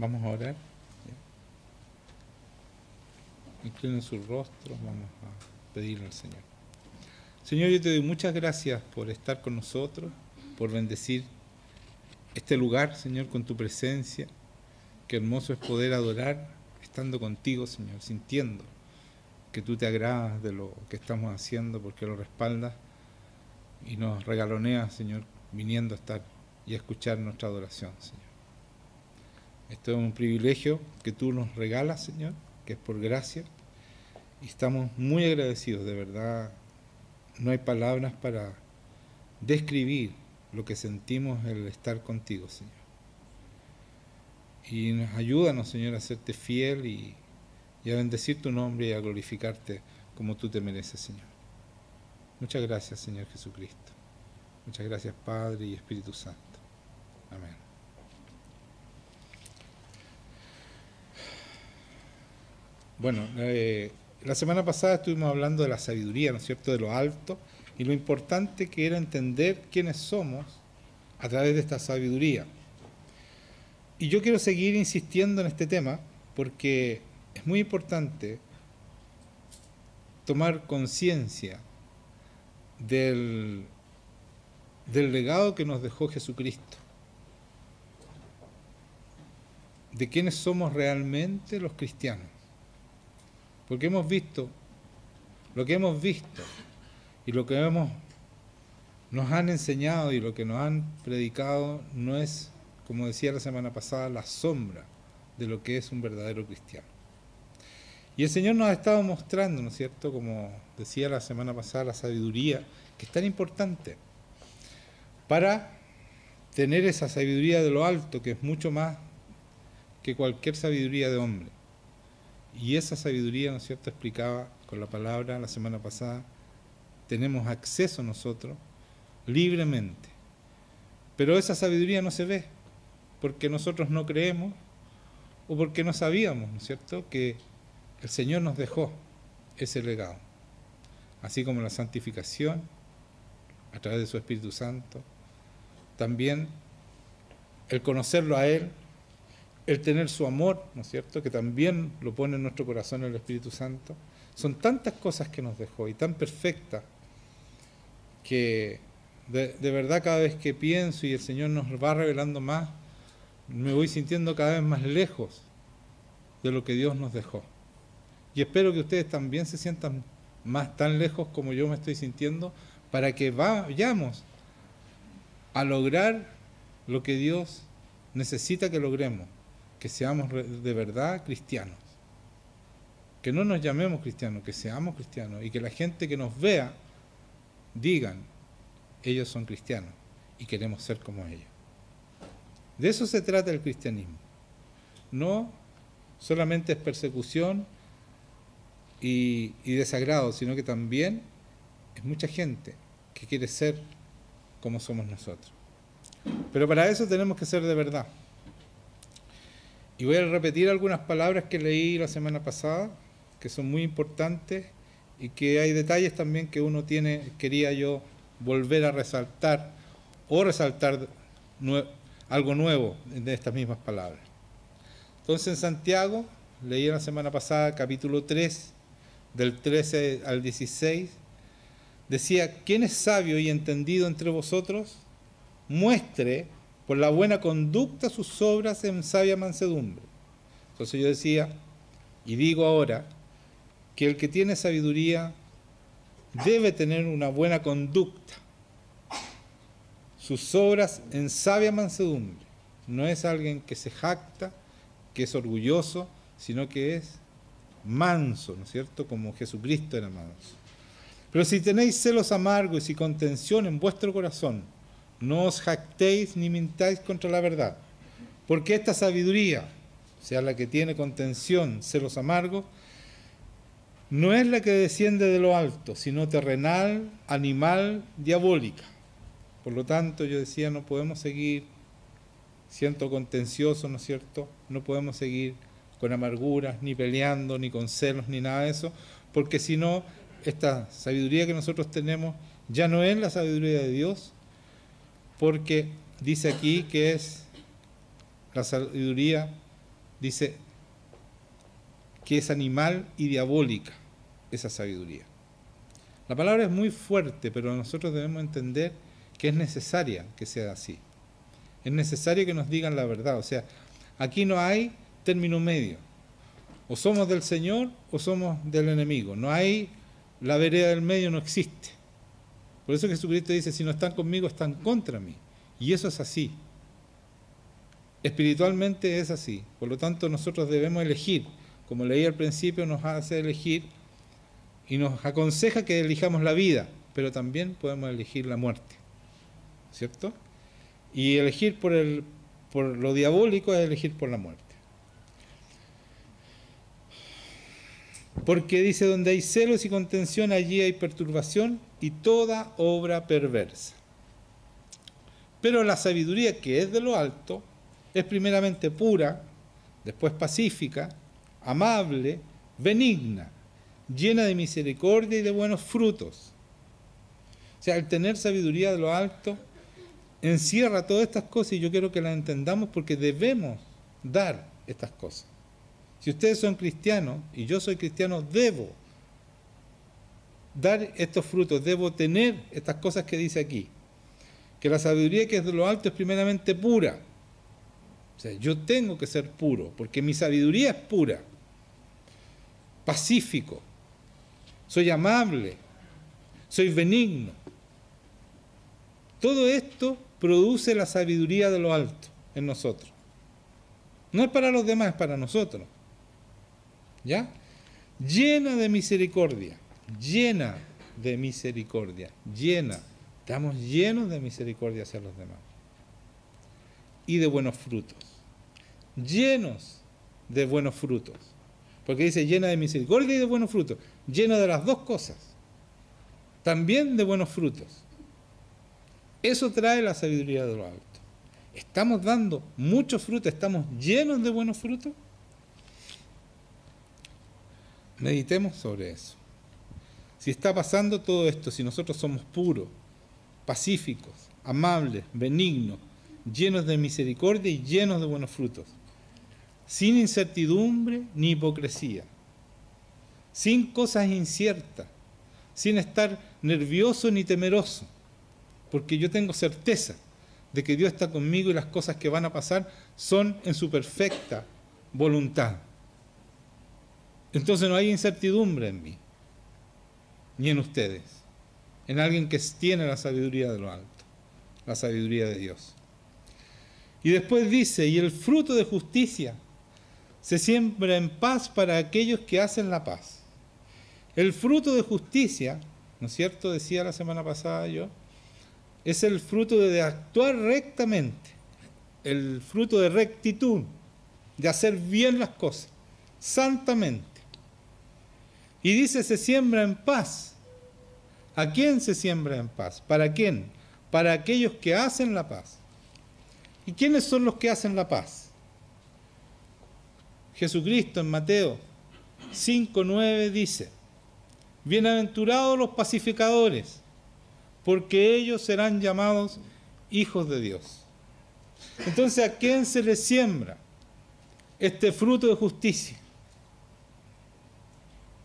Vamos a orar. Inclinen sus rostros, vamos a pedirle al Señor. Señor, yo te doy muchas gracias por estar con nosotros, por bendecir este lugar, Señor, con tu presencia. Qué hermoso es poder adorar estando contigo, Señor, sintiendo que tú te agradas de lo que estamos haciendo, porque lo respaldas y nos regaloneas, Señor, viniendo a estar y a escuchar nuestra adoración, Señor. Esto es un privilegio que tú nos regalas, Señor, que es por gracia, y estamos muy agradecidos, de verdad. No hay palabras para describir lo que sentimos el estar contigo, Señor. Y ayúdanos, Señor, a serte fiel y a bendecir tu nombre y a glorificarte como tú te mereces, Señor. Muchas gracias, Señor Jesucristo. Muchas gracias, Padre y Espíritu Santo. Amén. Bueno, la semana pasada estuvimos hablando de la sabiduría, ¿no es cierto?, de lo alto, y lo importante que era entender quiénes somos a través de esta sabiduría. Y yo quiero seguir insistiendo en este tema porque es muy importante tomar conciencia del legado que nos dejó Jesucristo, de quiénes somos realmente los cristianos. Porque hemos visto lo que hemos visto y lo que nos han enseñado y lo que nos han predicado no es, como decía la semana pasada, la sombra de lo que es un verdadero cristiano. Y el Señor nos ha estado mostrando, ¿no es cierto?, como decía la semana pasada, la sabiduría, que es tan importante para tener esa sabiduría de lo alto, que es mucho más que cualquier sabiduría de hombre. Y esa sabiduría, ¿no es cierto?, explicaba con la palabra la semana pasada, tenemos acceso nosotros libremente. Pero esa sabiduría no se ve, porque nosotros no creemos o porque no sabíamos, ¿no es cierto?, que el Señor nos dejó ese legado. Así como la santificación a través de su Espíritu Santo, también el conocerlo a Él, el tener su amor, ¿no es cierto?, que también lo pone en nuestro corazón el Espíritu Santo. Son tantas cosas que nos dejó y tan perfectas que de verdad cada vez que pienso y el Señor nos va revelando más, me voy sintiendo cada vez más lejos de lo que Dios nos dejó. Y espero que ustedes también se sientan más tan lejos como yo me estoy sintiendo, para que vayamos a lograr lo que Dios necesita que logremos, que seamos de verdad cristianos, que no nos llamemos cristianos, que seamos cristianos, y que la gente que nos vea digan, ellos son cristianos y queremos ser como ellos. De eso se trata el cristianismo. No solamente es persecución y desagrado, sino que también es mucha gente que quiere ser como somos nosotros. Pero para eso tenemos que ser de verdad. Y voy a repetir algunas palabras que leí la semana pasada, que son muy importantes y que hay detalles también que uno quería yo volver a resaltar o resaltar algo nuevo de estas mismas palabras. Entonces en Santiago, leí la semana pasada capítulo 3, del 13 al 16, decía, ¿quién es sabio y entendido entre vosotros? Muestre por la buena conducta sus obras en sabia mansedumbre. Entonces yo decía, y digo ahora, que el que tiene sabiduría debe tener una buena conducta, sus obras en sabia mansedumbre. No es alguien que se jacta, que es orgulloso, sino que es manso, ¿no es cierto?, como Jesucristo era manso. Pero si tenéis celos amargos y contención en vuestro corazón, no os jactéis ni mintáis contra la verdad, porque esta sabiduría, o sea, la que tiene contención, celos amargos, no es la que desciende de lo alto, sino terrenal, animal, diabólica. Por lo tanto, yo decía, no podemos seguir siendo contenciosos, ¿no es cierto? No podemos seguir con amarguras, ni peleando, ni con celos, ni nada de eso, porque si no, esta sabiduría que nosotros tenemos ya no es la sabiduría de Dios, porque dice aquí que es la sabiduría dice que es animal y diabólica esa sabiduría. La palabra es muy fuerte, pero nosotros debemos entender que es necesaria que sea así. Es necesario que nos digan la verdad. O sea, aquí no hay término medio. O somos del Señor o somos del enemigo. No hay, la vereda del medio no existe. Por eso Jesucristo dice, si no están conmigo, están contra mí. Y eso es así. Espiritualmente es así. Por lo tanto, nosotros debemos elegir. Como leí al principio, nos hace elegir y nos aconseja que elijamos la vida, pero también podemos elegir la muerte, ¿cierto? Y elegir por lo diabólico es elegir por la muerte. Porque dice, donde hay celos y contención, allí hay perturbación y toda obra perversa. Pero la sabiduría que es de lo alto es primeramente pura, después pacífica, amable, benigna, llena de misericordia y de buenos frutos. O sea, el tener sabiduría de lo alto encierra todas estas cosas y yo quiero que las entendamos porque debemos dar estas cosas. Si ustedes son cristianos y yo soy cristiano, debo dar estos frutos, debo tener estas cosas que dice aquí. Que la sabiduría que es de lo alto es primeramente pura. O sea, yo tengo que ser puro porque mi sabiduría es pura. Pacífico, soy amable, soy benigno. Todo esto produce la sabiduría de lo alto en nosotros. No es para los demás, es para nosotros. ¿Ya? Llena de misericordia, llena de misericordia, llena. Estamos llenos de misericordia hacia los demás. Y de buenos frutos. Llenos de buenos frutos. Porque dice llena de misericordia y de buenos frutos. Llena de las dos cosas. También de buenos frutos. Eso trae la sabiduría de lo alto. ¿Estamos dando muchos frutos? ¿Estamos llenos de buenos frutos? Meditemos sobre eso. Si está pasando todo esto, si nosotros somos puros, pacíficos, amables, benignos, llenos de misericordia y llenos de buenos frutos, sin incertidumbre ni hipocresía, sin cosas inciertas, sin estar nervioso ni temeroso, porque yo tengo certeza de que Dios está conmigo y las cosas que van a pasar son en su perfecta voluntad. Entonces no hay incertidumbre en mí, ni en ustedes, en alguien que tiene la sabiduría de lo alto, la sabiduría de Dios. Y después dice, y el fruto de justicia se siembra en paz para aquellos que hacen la paz. El fruto de justicia, ¿no es cierto? Decía la semana pasada yo, es el fruto de actuar rectamente, el fruto de rectitud, de hacer bien las cosas, santamente. Y dice, se siembra en paz. ¿A quién se siembra en paz? ¿Para quién? Para aquellos que hacen la paz. ¿Y quiénes son los que hacen la paz? Jesucristo en Mateo 5:9 dice, bienaventurados los pacificadores, porque ellos serán llamados hijos de Dios. Entonces, ¿a quién se les siembra este fruto de justicia?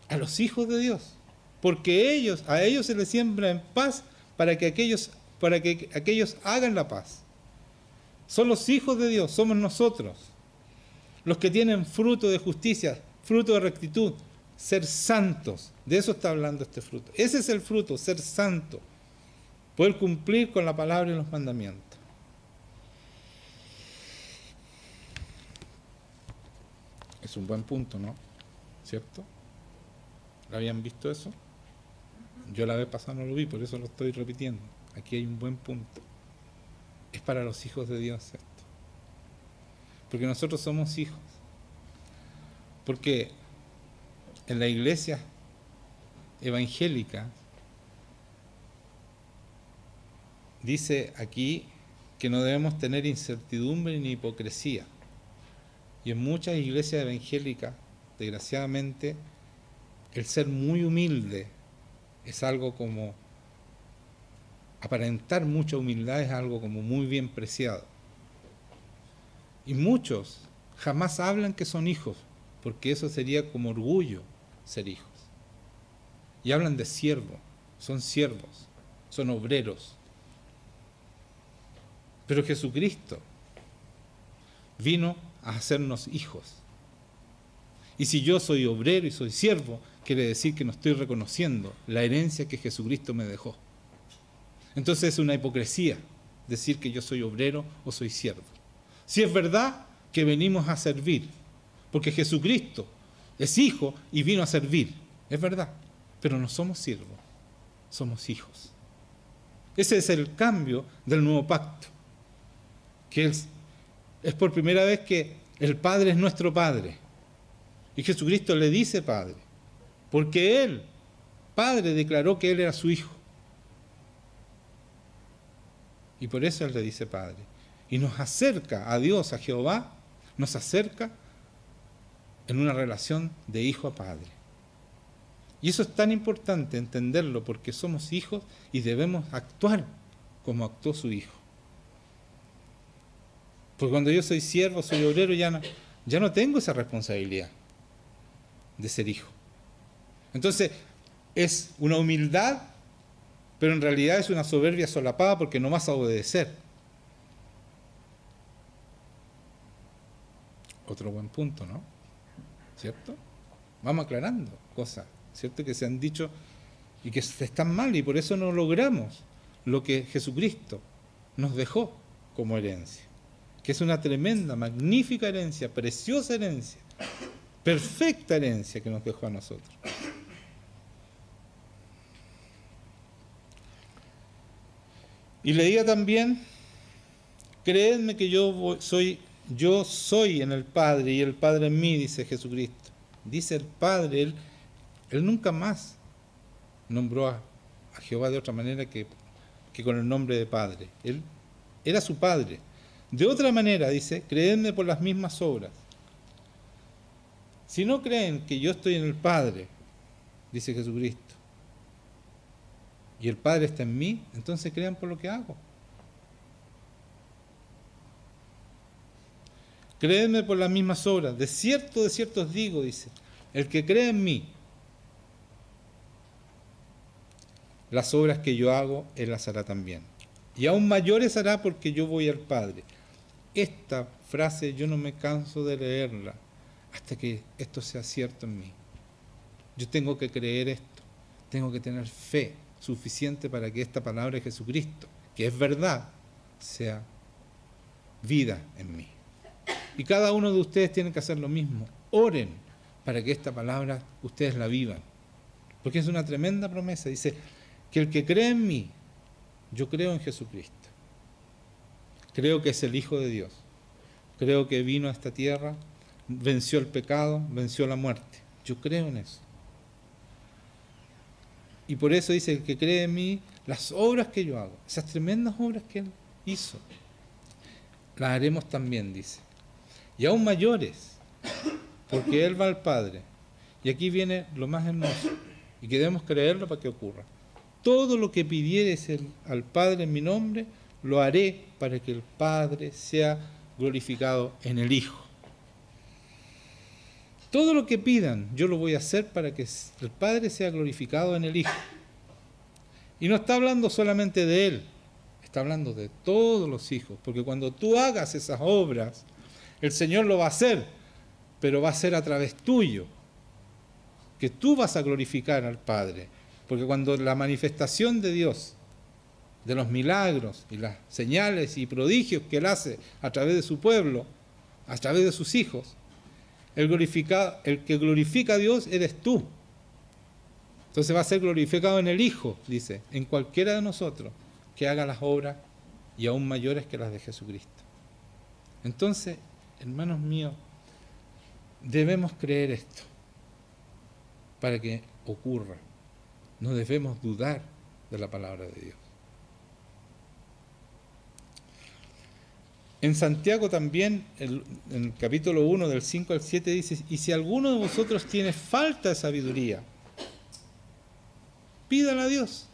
A los hijos de Dios, porque a ellos se les siembra en paz para que aquellos hagan la paz. Son los hijos de Dios, somos nosotros, los que tienen fruto de justicia, fruto de rectitud, ser santos. De eso está hablando este fruto. Ese es el fruto, ser santo, poder cumplir con la palabra y los mandamientos. Es un buen punto, ¿no? ¿Cierto? ¿Lo habían visto eso? Yo la vez pasada no lo vi, por eso lo estoy repitiendo. Aquí hay un buen punto. Es para los hijos de Dios esto. Porque nosotros somos hijos. Porque en la iglesia evangélica dice aquí que no debemos tener incertidumbre ni hipocresía. Y en muchas iglesias evangélicas, desgraciadamente, el ser muy humilde es algo como, aparentar mucha humildad es algo como muy bien preciado. Y muchos jamás hablan que son hijos, porque eso sería como orgullo ser hijos. Y hablan de siervo, son siervos, son obreros. Pero Jesucristo vino a hacernos hijos. Y si yo soy obrero y soy siervo, quiere decir que no estoy reconociendo la herencia que Jesucristo me dejó. Entonces es una hipocresía decir que yo soy obrero o soy siervo. Si es verdad que venimos a servir, porque Jesucristo es hijo y vino a servir, es verdad, pero no somos siervos, somos hijos. Ese es el cambio del nuevo pacto, que es por primera vez que el Padre es nuestro Padre, y Jesucristo le dice Padre, porque Él, Padre, declaró que Él era su Hijo. Y por eso Él le dice Padre. Y nos acerca a Dios, a Jehová, nos acerca en una relación de hijo a padre. Y eso es tan importante entenderlo porque somos hijos y debemos actuar como actuó su Hijo. Porque cuando yo soy siervo, soy obrero, ya no tengo esa responsabilidad de ser hijo. Entonces, es una humildad, pero en realidad es una soberbia solapada porque no vas a obedecer. Otro buen punto, ¿no? ¿Cierto? Vamos aclarando cosas, ¿cierto? Que se han dicho y que están mal y por eso no logramos lo que Jesucristo nos dejó como herencia, que es una tremenda, magnífica herencia, preciosa herencia, perfecta herencia que nos dejó a nosotros. Y leía también, creedme que yo soy en el Padre y el Padre en mí, dice Jesucristo. Dice el Padre, Él nunca más nombró a Jehová de otra manera que con el nombre de Padre. Él era su Padre. De otra manera, dice, creedme por las mismas obras. Si no creen que yo estoy en el Padre, dice Jesucristo, y el Padre está en mí, entonces crean por lo que hago. Créedme por las mismas obras. De cierto os digo, dice, el que cree en mí, las obras que yo hago, él las hará también. Y aún mayores hará porque yo voy al Padre. Esta frase yo no me canso de leerla hasta que esto sea cierto en mí. Yo tengo que creer esto, tengo que tener fe suficiente para que esta palabra de Jesucristo, que es verdad, sea vida en mí. Y cada uno de ustedes tiene que hacer lo mismo. Oren para que esta palabra ustedes la vivan. Porque es una tremenda promesa. Dice que el que cree en mí, yo creo en Jesucristo. Creo que es el Hijo de Dios. Creo que vino a esta tierra, venció el pecado, venció la muerte. Yo creo en eso. Y por eso dice, el que cree en mí, las obras que yo hago, esas tremendas obras que Él hizo, las haremos también, dice. Y aún mayores, porque Él va al Padre. Y aquí viene lo más hermoso, y que debemos creerlo para que ocurra. Todo lo que pidieres al Padre en mi nombre, lo haré para que el Padre sea glorificado en el Hijo. Todo lo que pidan, yo lo voy a hacer para que el Padre sea glorificado en el Hijo. Y no está hablando solamente de Él, está hablando de todos los hijos, porque cuando tú hagas esas obras, el Señor lo va a hacer, pero va a ser a través tuyo, que tú vas a glorificar al Padre. Porque cuando la manifestación de Dios, de los milagros y las señales y prodigios que Él hace a través de su pueblo, a través de sus hijos, el que glorifica a Dios eres tú. Entonces va a ser glorificado en el Hijo, dice, en cualquiera de nosotros que haga las obras y aún mayores que las de Jesucristo. Entonces, hermanos míos, debemos creer esto para que ocurra. No debemos dudar de la palabra de Dios. En Santiago también, en el capítulo 1, del 5 al 7, dice, y si alguno de vosotros tiene falta de sabiduría, pídala a Dios,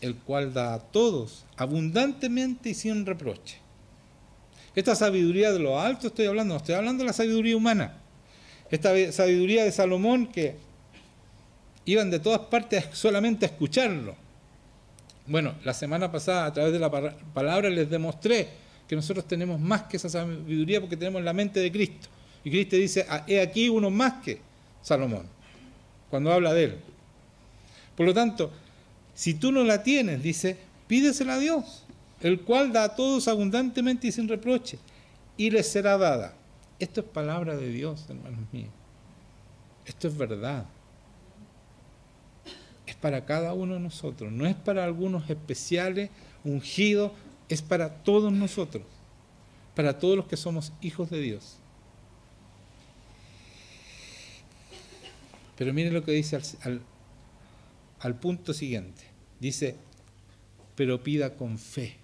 el cual da a todos abundantemente y sin reproche, Esta sabiduría de lo alto estoy hablando, no estoy hablando de la sabiduría humana. Esta sabiduría de Salomón que iban de todas partes solamente a escucharlo. Bueno, la semana pasada a través de la palabra les demostré que nosotros tenemos más que esa sabiduría porque tenemos la mente de Cristo. Y Cristo dice, he aquí uno más que Salomón, cuando habla de él. Por lo tanto, si tú no la tienes, dice, pídesela a Dios, el cual da a todos abundantemente y sin reproche, y les será dada. Esto es palabra de Dios, hermanos míos. Esto es verdad. Es para cada uno de nosotros, no es para algunos especiales, ungidos, es para todos nosotros, para todos los que somos hijos de Dios. Pero miren lo que dice al punto siguiente. Dice, pero pida con fe.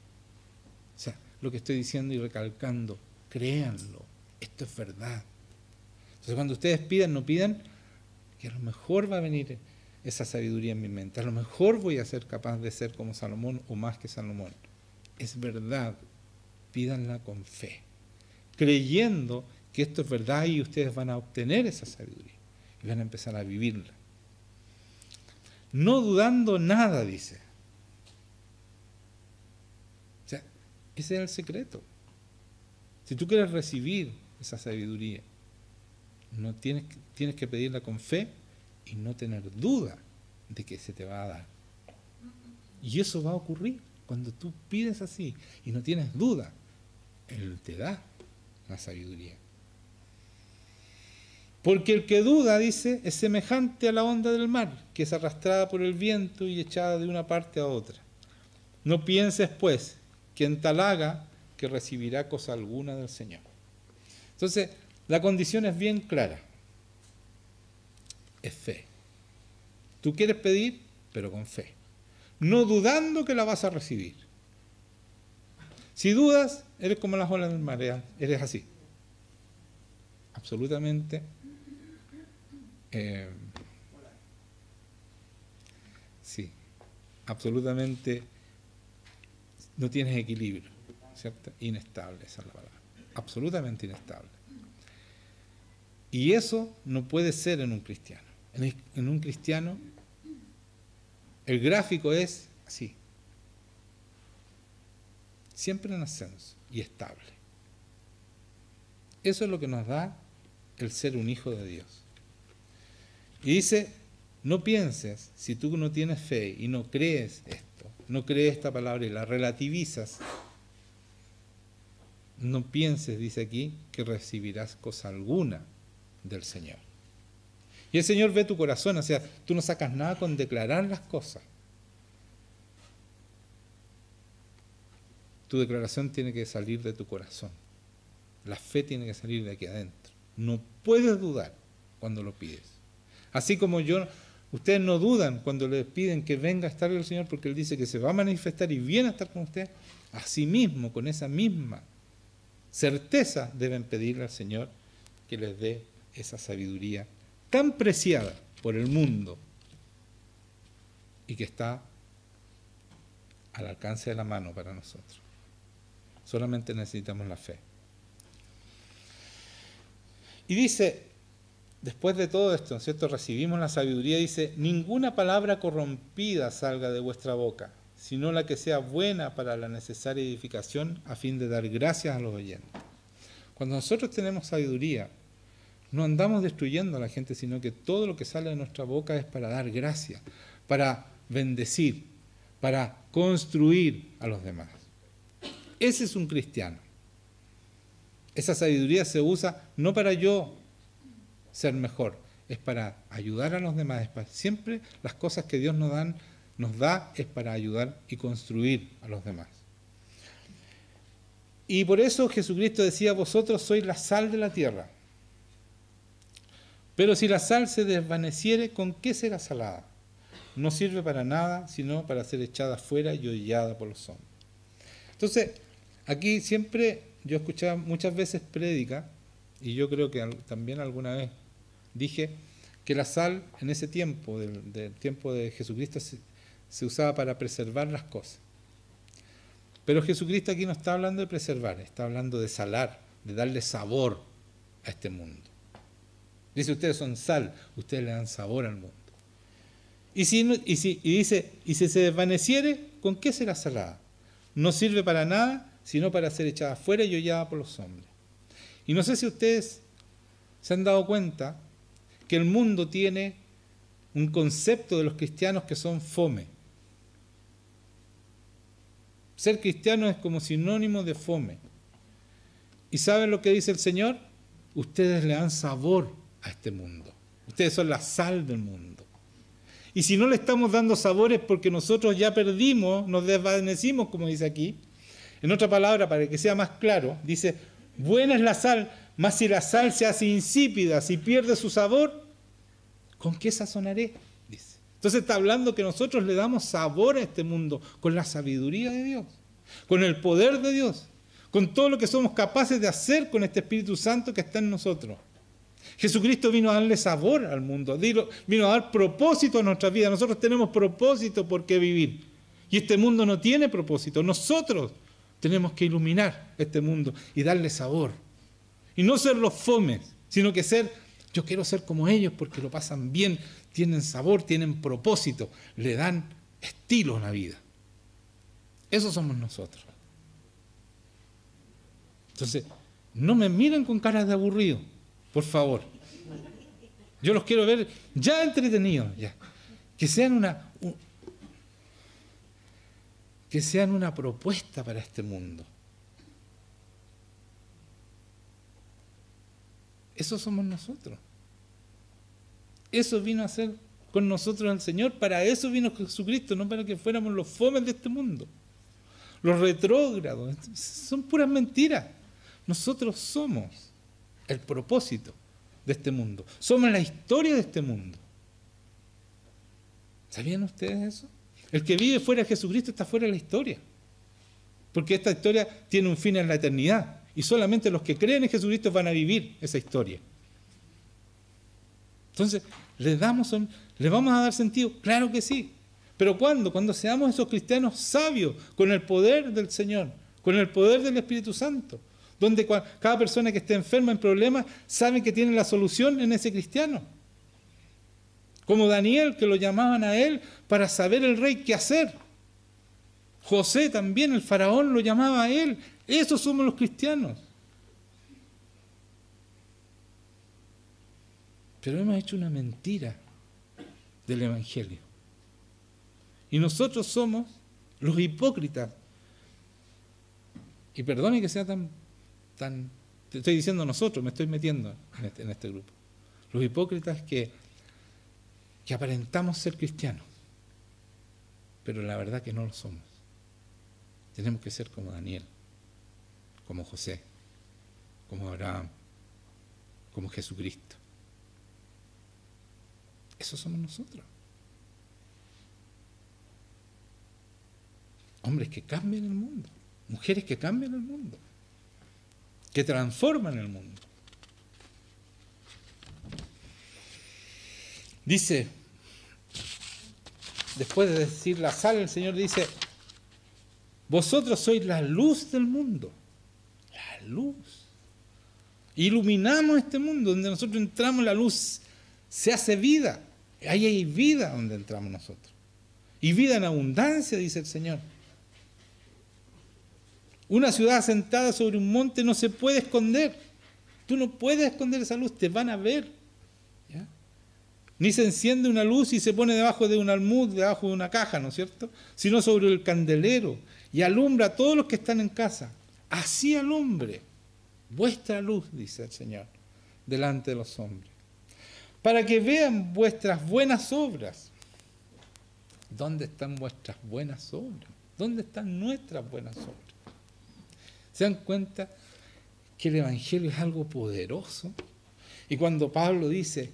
O sea, lo que estoy diciendo y recalcando, créanlo, esto es verdad. Entonces cuando ustedes pidan, no pidan que a lo mejor va a venir esa sabiduría en mi mente, a lo mejor voy a ser capaz de ser como Salomón o más que Salomón. Es verdad, pídanla con fe, creyendo que esto es verdad y ustedes van a obtener esa sabiduría y van a empezar a vivirla. No dudando nada, dice. O sea, ese es el secreto. Si tú quieres recibir esa sabiduría, no tienes que pedirla con fe y no tener duda de que se te va a dar. Y eso va a ocurrir cuando tú pides así y no tienes duda. Él te da la sabiduría. Porque el que duda, dice, es semejante a la onda del mar, que es arrastrada por el viento y echada de una parte a otra. No pienses, pues, que en tal haga que recibirá cosa alguna del Señor. Entonces, la condición es bien clara. Es fe. Tú quieres pedir, pero con fe. No dudando que la vas a recibir. Si dudas, eres como las olas del mar, eres así. Absolutamente. Sí, absolutamente no tienes equilibrio, ¿cierto? Inestable, esa es la palabra. Absolutamente inestable. Y eso no puede ser en un cristiano. En un cristiano, el gráfico es así. Siempre en ascenso y estable. Eso es lo que nos da el ser un hijo de Dios. Y dice, no pienses, si tú no tienes fe y no crees esto, no crees esta palabra y la relativizas, no pienses, dice aquí, que recibirás cosa alguna del Señor. Y el Señor ve tu corazón, o sea, tú no sacas nada con declarar las cosas. Tu declaración tiene que salir de tu corazón. La fe tiene que salir de aquí adentro. No puedes dudar cuando lo pides. Así como ustedes no dudan cuando les piden que venga a estar el Señor porque Él dice que se va a manifestar y viene a estar con ustedes. Asimismo, con esa misma certeza deben pedirle al Señor que les dé esa sabiduría tan preciada por el mundo y que está al alcance de la mano para nosotros. Solamente necesitamos la fe. Y dice, después de todo esto, ¿no es cierto? Recibimos la sabiduría, dice, ninguna palabra corrompida salga de vuestra boca, sino la que sea buena para la necesaria edificación a fin de dar gracias a los oyentes. Cuando nosotros tenemos sabiduría, no andamos destruyendo a la gente, sino que todo lo que sale de nuestra boca es para dar gracias, para bendecir, para construir a los demás. Ese es un cristiano. Esa sabiduría se usa no para yo ser mejor, es para ayudar a los demás. Siempre las cosas que Dios nos da es para ayudar y construir a los demás. Y por eso Jesucristo decía, vosotros sois la sal de la tierra. Pero si la sal se desvaneciere, ¿con qué será salada? No sirve para nada, sino para ser echada fuera y hollada por los hombres. Entonces, aquí siempre yo escuchaba muchas veces prédica, y yo creo que también alguna vez dije que la sal en ese tiempo, del tiempo de Jesucristo, se usaba para preservar las cosas. Pero Jesucristo aquí no está hablando de preservar, está hablando de salar, de darle sabor a este mundo. Dice, ustedes son sal, ustedes le dan sabor al mundo. Y dice, y si se desvaneciere, ¿con qué será salada? No sirve para nada, sino para ser echada fuera y hollada por los hombres. Y no sé si ustedes se han dado cuenta que el mundo tiene un concepto de los cristianos que son fome. Ser cristiano es como sinónimo de fome. ¿Y saben lo que dice el Señor? Ustedes le dan sabor a este mundo. Ustedes son la sal del mundo. Y si no le estamos dando sabor es porque nosotros ya perdimos, nos desvanecimos, como dice aquí. En otra palabra, para que sea más claro, dice, buena es la sal, mas si la sal se hace insípida, si pierde su sabor, ¿con qué sazonaré? Dice. Entonces está hablando que nosotros le damos sabor a este mundo con la sabiduría de Dios, con el poder de Dios, con todo lo que somos capaces de hacer con este Espíritu Santo que está en nosotros. Jesucristo vino a darle sabor al mundo, vino a dar propósito a nuestra vida. Nosotros tenemos propósito por qué vivir. Y este mundo no tiene propósito. Nosotros tenemos que iluminar este mundo y darle sabor. Y no ser los fomes, sino que yo quiero ser como ellos porque lo pasan bien, tienen sabor, tienen propósito, le dan estilo a la vida. Eso somos nosotros. Entonces, no me miren con caras de aburrido, por favor. Yo los quiero ver ya entretenidos, ya. Que sean una propuesta para este mundo. Eso somos nosotros. Eso vino a hacer con nosotros el Señor. Para eso vino Jesucristo, no para que fuéramos los fomes de este mundo. Los retrógrados. Son puras mentiras. Nosotros somos el propósito de este mundo. Somos la historia de este mundo. ¿Sabían ustedes eso? El que vive fuera de Jesucristo está fuera de la historia. Porque esta historia tiene un fin en la eternidad. Y solamente los que creen en Jesucristo van a vivir esa historia. Entonces, ¿le vamos a dar sentido? Claro que sí. ¿Pero cuándo? Cuando seamos esos cristianos sabios, con el poder del Señor, con el poder del Espíritu Santo. Donde cada persona que esté enferma en problemas sabe que tiene la solución en ese cristiano. Como Daniel, que lo llamaban a él para saber el rey qué hacer. José también, el faraón, lo llamaba a él. Esos somos los cristianos. Pero hemos hecho una mentira del Evangelio. Y nosotros somos los hipócritas. Y perdone que sea te estoy diciendo nosotros, me estoy metiendo en este grupo. Los hipócritas que aparentamos ser cristianos, pero la verdad que no lo somos. Tenemos que ser como Daniel, como José, como Abraham, como Jesucristo. Eso somos nosotros. Hombres que cambian el mundo, mujeres que cambian el mundo, que transforman el mundo. Dice, después de decir la sal, el Señor dice, vosotros sois la luz del mundo. La luz. Iluminamos este mundo, donde nosotros entramos, la luz se hace vida. Ahí hay vida donde entramos nosotros. Y vida en abundancia, dice el Señor. Una ciudad asentada sobre un monte no se puede esconder. Tú no puedes esconder esa luz, te van a ver. ¿Ya? Ni se enciende una luz y se pone debajo de un almud, debajo de una caja, ¿no es cierto? Sino sobre el candelero y alumbra a todos los que están en casa. Así alumbre vuestra luz, dice el Señor, delante de los hombres, para que vean vuestras buenas obras. ¿Dónde están vuestras buenas obras? ¿Dónde están nuestras buenas obras? ¿Se dan cuenta que el Evangelio es algo poderoso? Y cuando Pablo dice,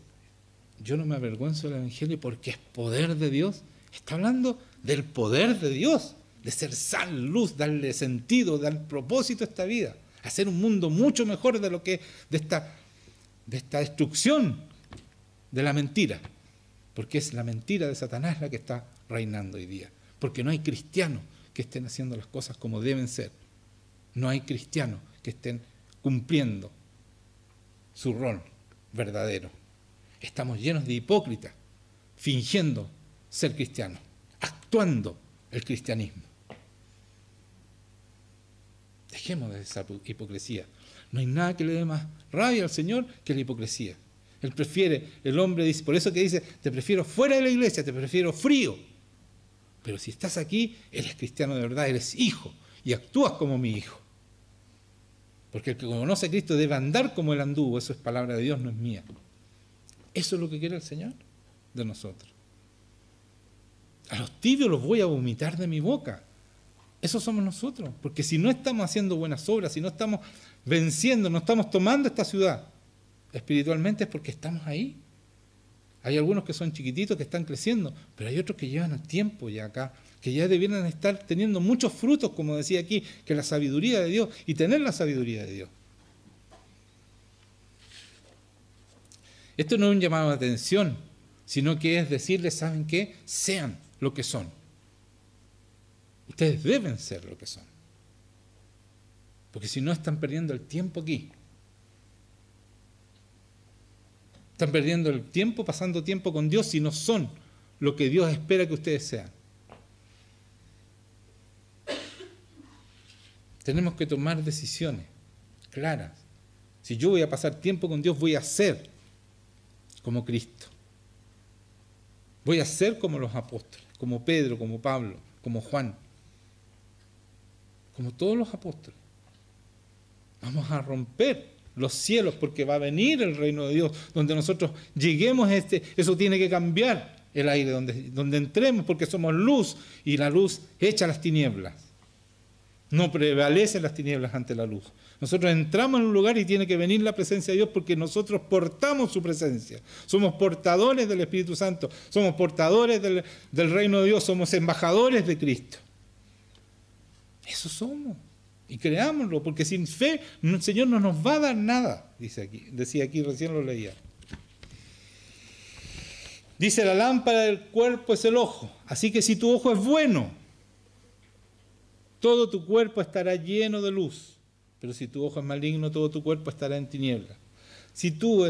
yo no me avergüenzo del Evangelio porque es poder de Dios, está hablando del poder de Dios, de ser sal, luz, darle sentido, dar propósito a esta vida, hacer un mundo mucho mejor de lo que de esta destrucción de la mentira, porque es la mentira de Satanás la que está reinando hoy día, porque no hay cristianos que estén haciendo las cosas como deben ser. No hay cristianos que estén cumpliendo su rol verdadero. Estamos llenos de hipócritas, fingiendo ser cristianos, actuando el cristianismo. Dejemos de esa hipocresía. No hay nada que le dé más rabia al Señor que la hipocresía. Él prefiere, el hombre dice, por eso que dice, te prefiero fuera de la iglesia, te prefiero frío. Pero si estás aquí, eres cristiano de verdad, eres hijo y actúas como mi hijo. Porque el que conoce a Cristo debe andar como él anduvo. Eso es palabra de Dios, no es mía. Eso es lo que quiere el Señor de nosotros. A los tibios los voy a vomitar de mi boca. Eso somos nosotros. Porque si no estamos haciendo buenas obras, si no estamos venciendo, no estamos tomando esta ciudad espiritualmente, es porque estamos ahí. Hay algunos que son chiquititos, que están creciendo, pero hay otros que llevan el tiempo ya acá, que ya debieran estar teniendo muchos frutos, como decía aquí, que la sabiduría de Dios, y tener la sabiduría de Dios. Esto no es un llamado de atención, sino que es decirles, ¿saben qué? Sean lo que son. Ustedes deben ser lo que son. Porque si no, están perdiendo el tiempo aquí. Están perdiendo el tiempo, pasando tiempo con Dios, si no son lo que Dios espera que ustedes sean. Tenemos que tomar decisiones claras. Si yo voy a pasar tiempo con Dios, voy a ser como Cristo. Voy a ser como los apóstoles, como Pedro, como Pablo, como Juan, como todos los apóstoles. Vamos a romper los cielos porque va a venir el reino de Dios, donde nosotros lleguemos a eso tiene que cambiar el aire, donde entremos, porque somos luz y la luz echa las tinieblas. No prevalecen las tinieblas ante la luz. Nosotros entramos en un lugar y tiene que venir la presencia de Dios porque nosotros portamos su presencia. Somos portadores del Espíritu Santo, somos portadores del reino de Dios, somos embajadores de Cristo. Eso somos. Y creámoslo, porque sin fe el Señor no nos va a dar nada, decía aquí, recién lo leía. Dice, la lámpara del cuerpo es el ojo, así que si tu ojo es bueno, todo tu cuerpo estará lleno de luz, pero si tu ojo es maligno, todo tu cuerpo estará en tinieblas. Si tú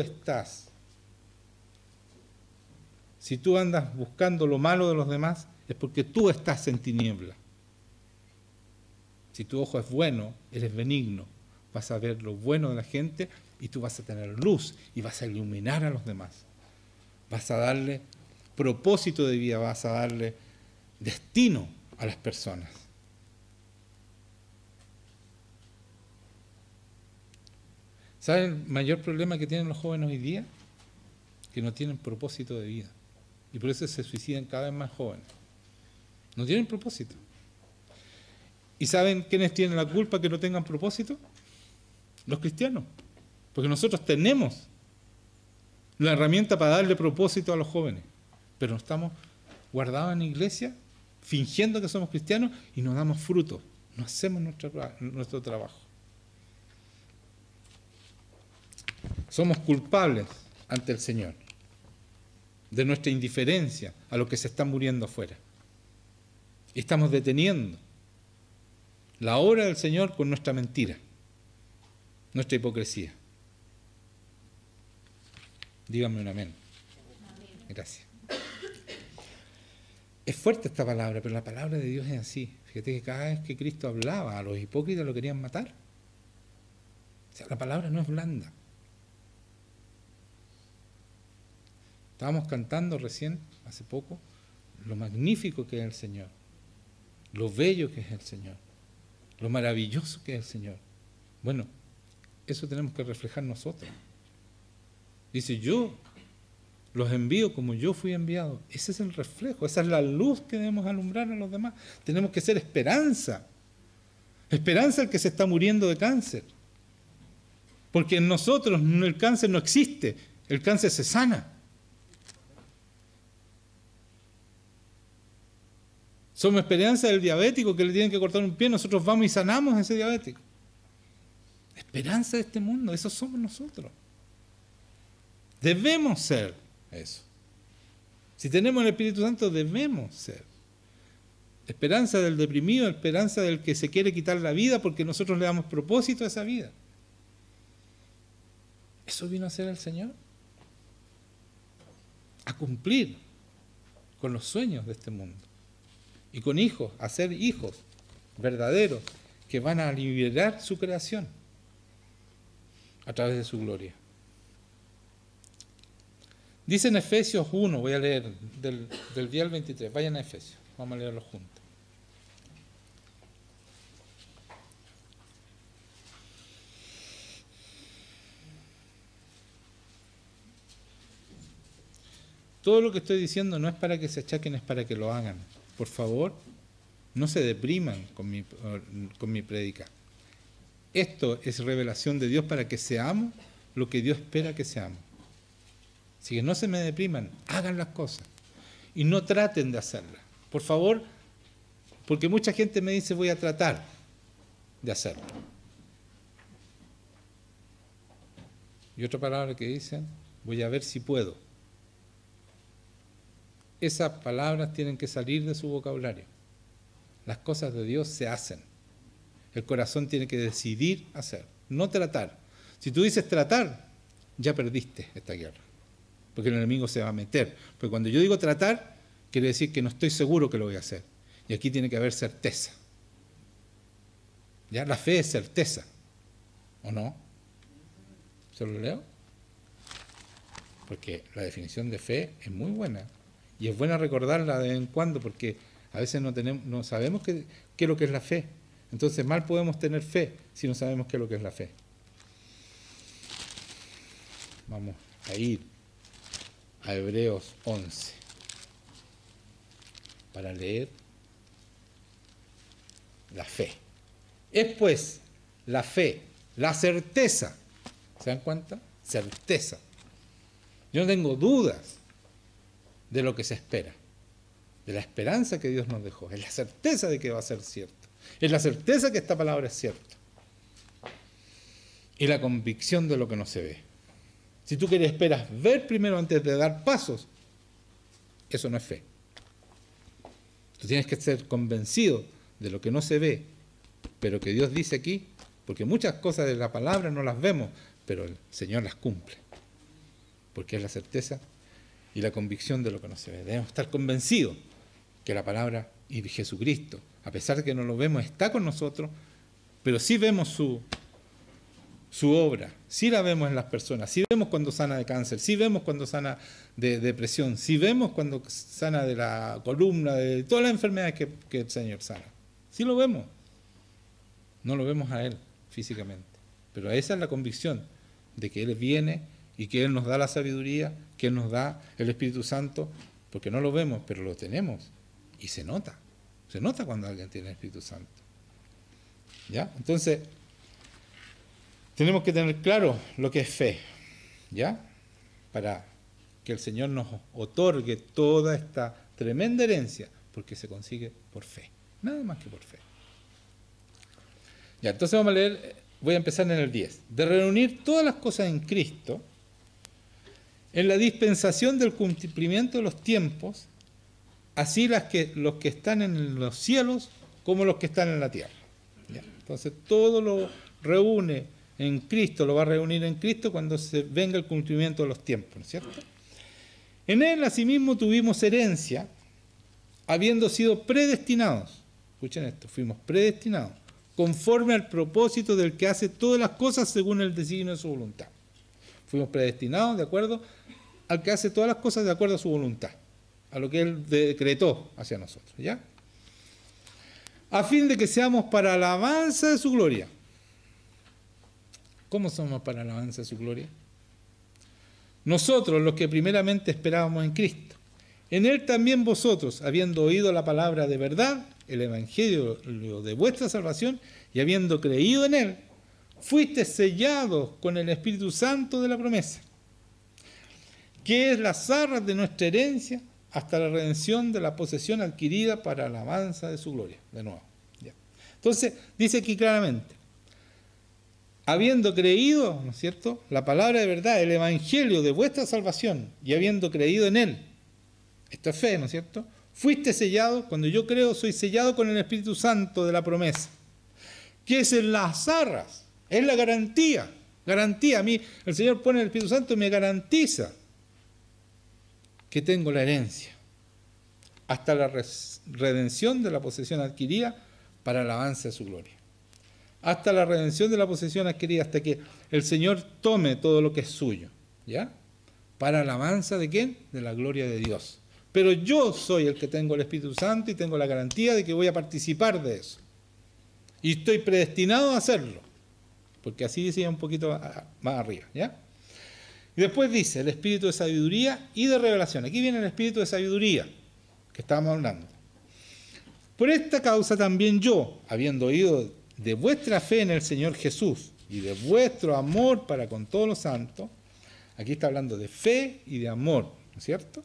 andas buscando lo malo de los demás, es porque tú estás en tinieblas. Si tu ojo es bueno, eres benigno, vas a ver lo bueno de la gente y tú vas a tener luz y vas a iluminar a los demás. Vas a darle propósito de vida, vas a darle destino a las personas. ¿Saben el mayor problema que tienen los jóvenes hoy día? Que no tienen propósito de vida. Y por eso se suicidan cada vez más jóvenes. No tienen propósito. ¿Y saben quiénes tienen la culpa que no tengan propósito? Los cristianos. Porque nosotros tenemos la herramienta para darle propósito a los jóvenes. Pero no estamos guardados en la iglesia, fingiendo que somos cristianos y no damos fruto. No hacemos nuestro trabajo. Somos culpables ante el Señor de nuestra indiferencia a lo que se está muriendo afuera. Y estamos deteniendo la obra del Señor con nuestra mentira, nuestra hipocresía. Díganme un amén. Gracias. Es fuerte esta palabra, pero la palabra de Dios es así. Fíjate que cada vez que Cristo hablaba, a los hipócritas lo querían matar. O sea, la palabra no es blanda. Estábamos cantando recién, hace poco, lo magnífico que es el Señor, lo bello que es el Señor, lo maravilloso que es el Señor. Bueno, eso tenemos que reflejar nosotros. Dice, yo los envío como yo fui enviado. Ese es el reflejo, esa es la luz que debemos alumbrar a los demás. Tenemos que ser esperanza. Esperanza al que se está muriendo de cáncer. Porque en nosotros el cáncer no existe, el cáncer se sana. Somos esperanza del diabético que le tienen que cortar un pie, nosotros vamos y sanamos a ese diabético. Esperanza de este mundo, eso somos nosotros. Debemos ser eso. Si tenemos el Espíritu Santo, debemos ser. Esperanza del deprimido, esperanza del que se quiere quitar la vida porque nosotros le damos propósito a esa vida. ¿Eso vino a hacer el Señor? A cumplir con los sueños de este mundo. Y con hijos, a ser hijos verdaderos que van a liberar su creación a través de su gloria. Dice en Efesios 1, voy a leer del día al 23, vayan a Efesios, vamos a leerlo juntos. Todo lo que estoy diciendo no es para que se achaquen, es para que lo hagan. Por favor, no se depriman con mi prédica. Esto es revelación de Dios para que seamos lo que Dios espera que seamos. Así que no se me depriman, hagan las cosas y no traten de hacerlas. Por favor, porque mucha gente me dice voy a tratar de hacerlo. Y otra palabra que dicen, voy a ver si puedo. Esas palabras tienen que salir de su vocabulario. Las cosas de Dios se hacen. El corazón tiene que decidir hacer, no tratar. Si tú dices tratar, ya perdiste esta guerra. Porque el enemigo se va a meter. Porque cuando yo digo tratar, quiere decir que no estoy seguro que lo voy a hacer. Y aquí tiene que haber certeza. ¿Ya? La fe es certeza. ¿O no? ¿Se lo leo? Porque la definición de fe es muy buena. Y es buena recordarla de vez en cuando, porque a veces no sabemos qué es lo que es la fe. Entonces mal podemos tener fe si no sabemos qué es lo que es la fe. Vamos a ir a Hebreos 11 para leer la fe. Es pues la fe, la certeza. ¿Se dan cuenta? Certeza. Yo no tengo dudas de lo que se espera, de la esperanza que Dios nos dejó. Es la certeza de que va a ser cierto. Es la certeza que esta palabra es cierta. Y la convicción de lo que no se ve. Si tú esperas ver primero antes de dar pasos, eso no es fe. Tú tienes que ser convencido de lo que no se ve, pero que Dios dice aquí, porque muchas cosas de la palabra no las vemos, pero el Señor las cumple. Porque es la certeza y la convicción de lo que no se ve. Debemos estar convencidos que la palabra y Jesucristo, a pesar de que no lo vemos, está con nosotros, pero sí vemos su obra, sí la vemos en las personas, sí vemos cuando sana de cáncer, sí vemos cuando sana de depresión, sí vemos cuando sana de la columna, de todas las enfermedades que el Señor sana. Sí lo vemos. No lo vemos a Él físicamente, pero esa es la convicción de que Él viene y que Él nos da la sabiduría, que Él nos da el Espíritu Santo, porque no lo vemos, pero lo tenemos. Y se nota cuando alguien tiene el Espíritu Santo. ¿Ya? Entonces, tenemos que tener claro lo que es fe, ¿ya? Para que el Señor nos otorgue toda esta tremenda herencia, porque se consigue por fe, nada más que por fe. Ya, entonces vamos a leer, voy a empezar en el 10. De reunir todas las cosas en Cristo, en la dispensación del cumplimiento de los tiempos, así los que están en los cielos como los que están en la tierra. ¿Ya? Entonces todo lo reúne en Cristo, lo va a reunir en Cristo cuando se venga el cumplimiento de los tiempos, ¿no es cierto? En Él asimismo tuvimos herencia, habiendo sido predestinados. Escuchen esto, fuimos predestinados, conforme al propósito del que hace todas las cosas según el designio de su voluntad. Fuimos predestinados de acuerdo al que hace todas las cosas de acuerdo a su voluntad, a lo que Él decretó hacia nosotros, ¿ya? A fin de que seamos para alabanza de su gloria. ¿Cómo somos para alabanza de su gloria? Nosotros, los que primeramente esperábamos en Cristo. En Él también vosotros, habiendo oído la palabra de verdad, el evangelio de vuestra salvación, y habiendo creído en Él, fuisteis sellados con el Espíritu Santo de la promesa, que es las arras de nuestra herencia, hasta la redención de la posesión adquirida para alabanza de su gloria. De nuevo. ¿Ya? Entonces, dice aquí claramente, habiendo creído, ¿no es cierto?, la palabra de verdad, el evangelio de vuestra salvación, y habiendo creído en Él, esto es fe, ¿no es cierto?, Fuiste sellado, cuando yo creo, soy sellado con el Espíritu Santo de la promesa. ¿Qué es en las arras? Es la garantía. Garantía. A mí el Señor pone el Espíritu Santo y me garantiza que tengo la herencia. Hasta la redención de la posesión adquirida para alabanza de su gloria. Hasta la redención de la posesión adquirida, hasta que el Señor tome todo lo que es suyo. ¿Ya? ¿Para alabanza de quién? De la gloria de Dios. Pero yo soy el que tengo el Espíritu Santo y tengo la garantía de que voy a participar de eso. Y estoy predestinado a hacerlo. Porque así decía un poquito más arriba. ¿Ya? Y después dice, el espíritu de sabiduría y de revelación. Aquí viene el espíritu de sabiduría, que estábamos hablando. Por esta causa también yo, habiendo oído de vuestra fe en el Señor Jesús y de vuestro amor para con todos los santos, aquí está hablando de fe y de amor, ¿no es cierto?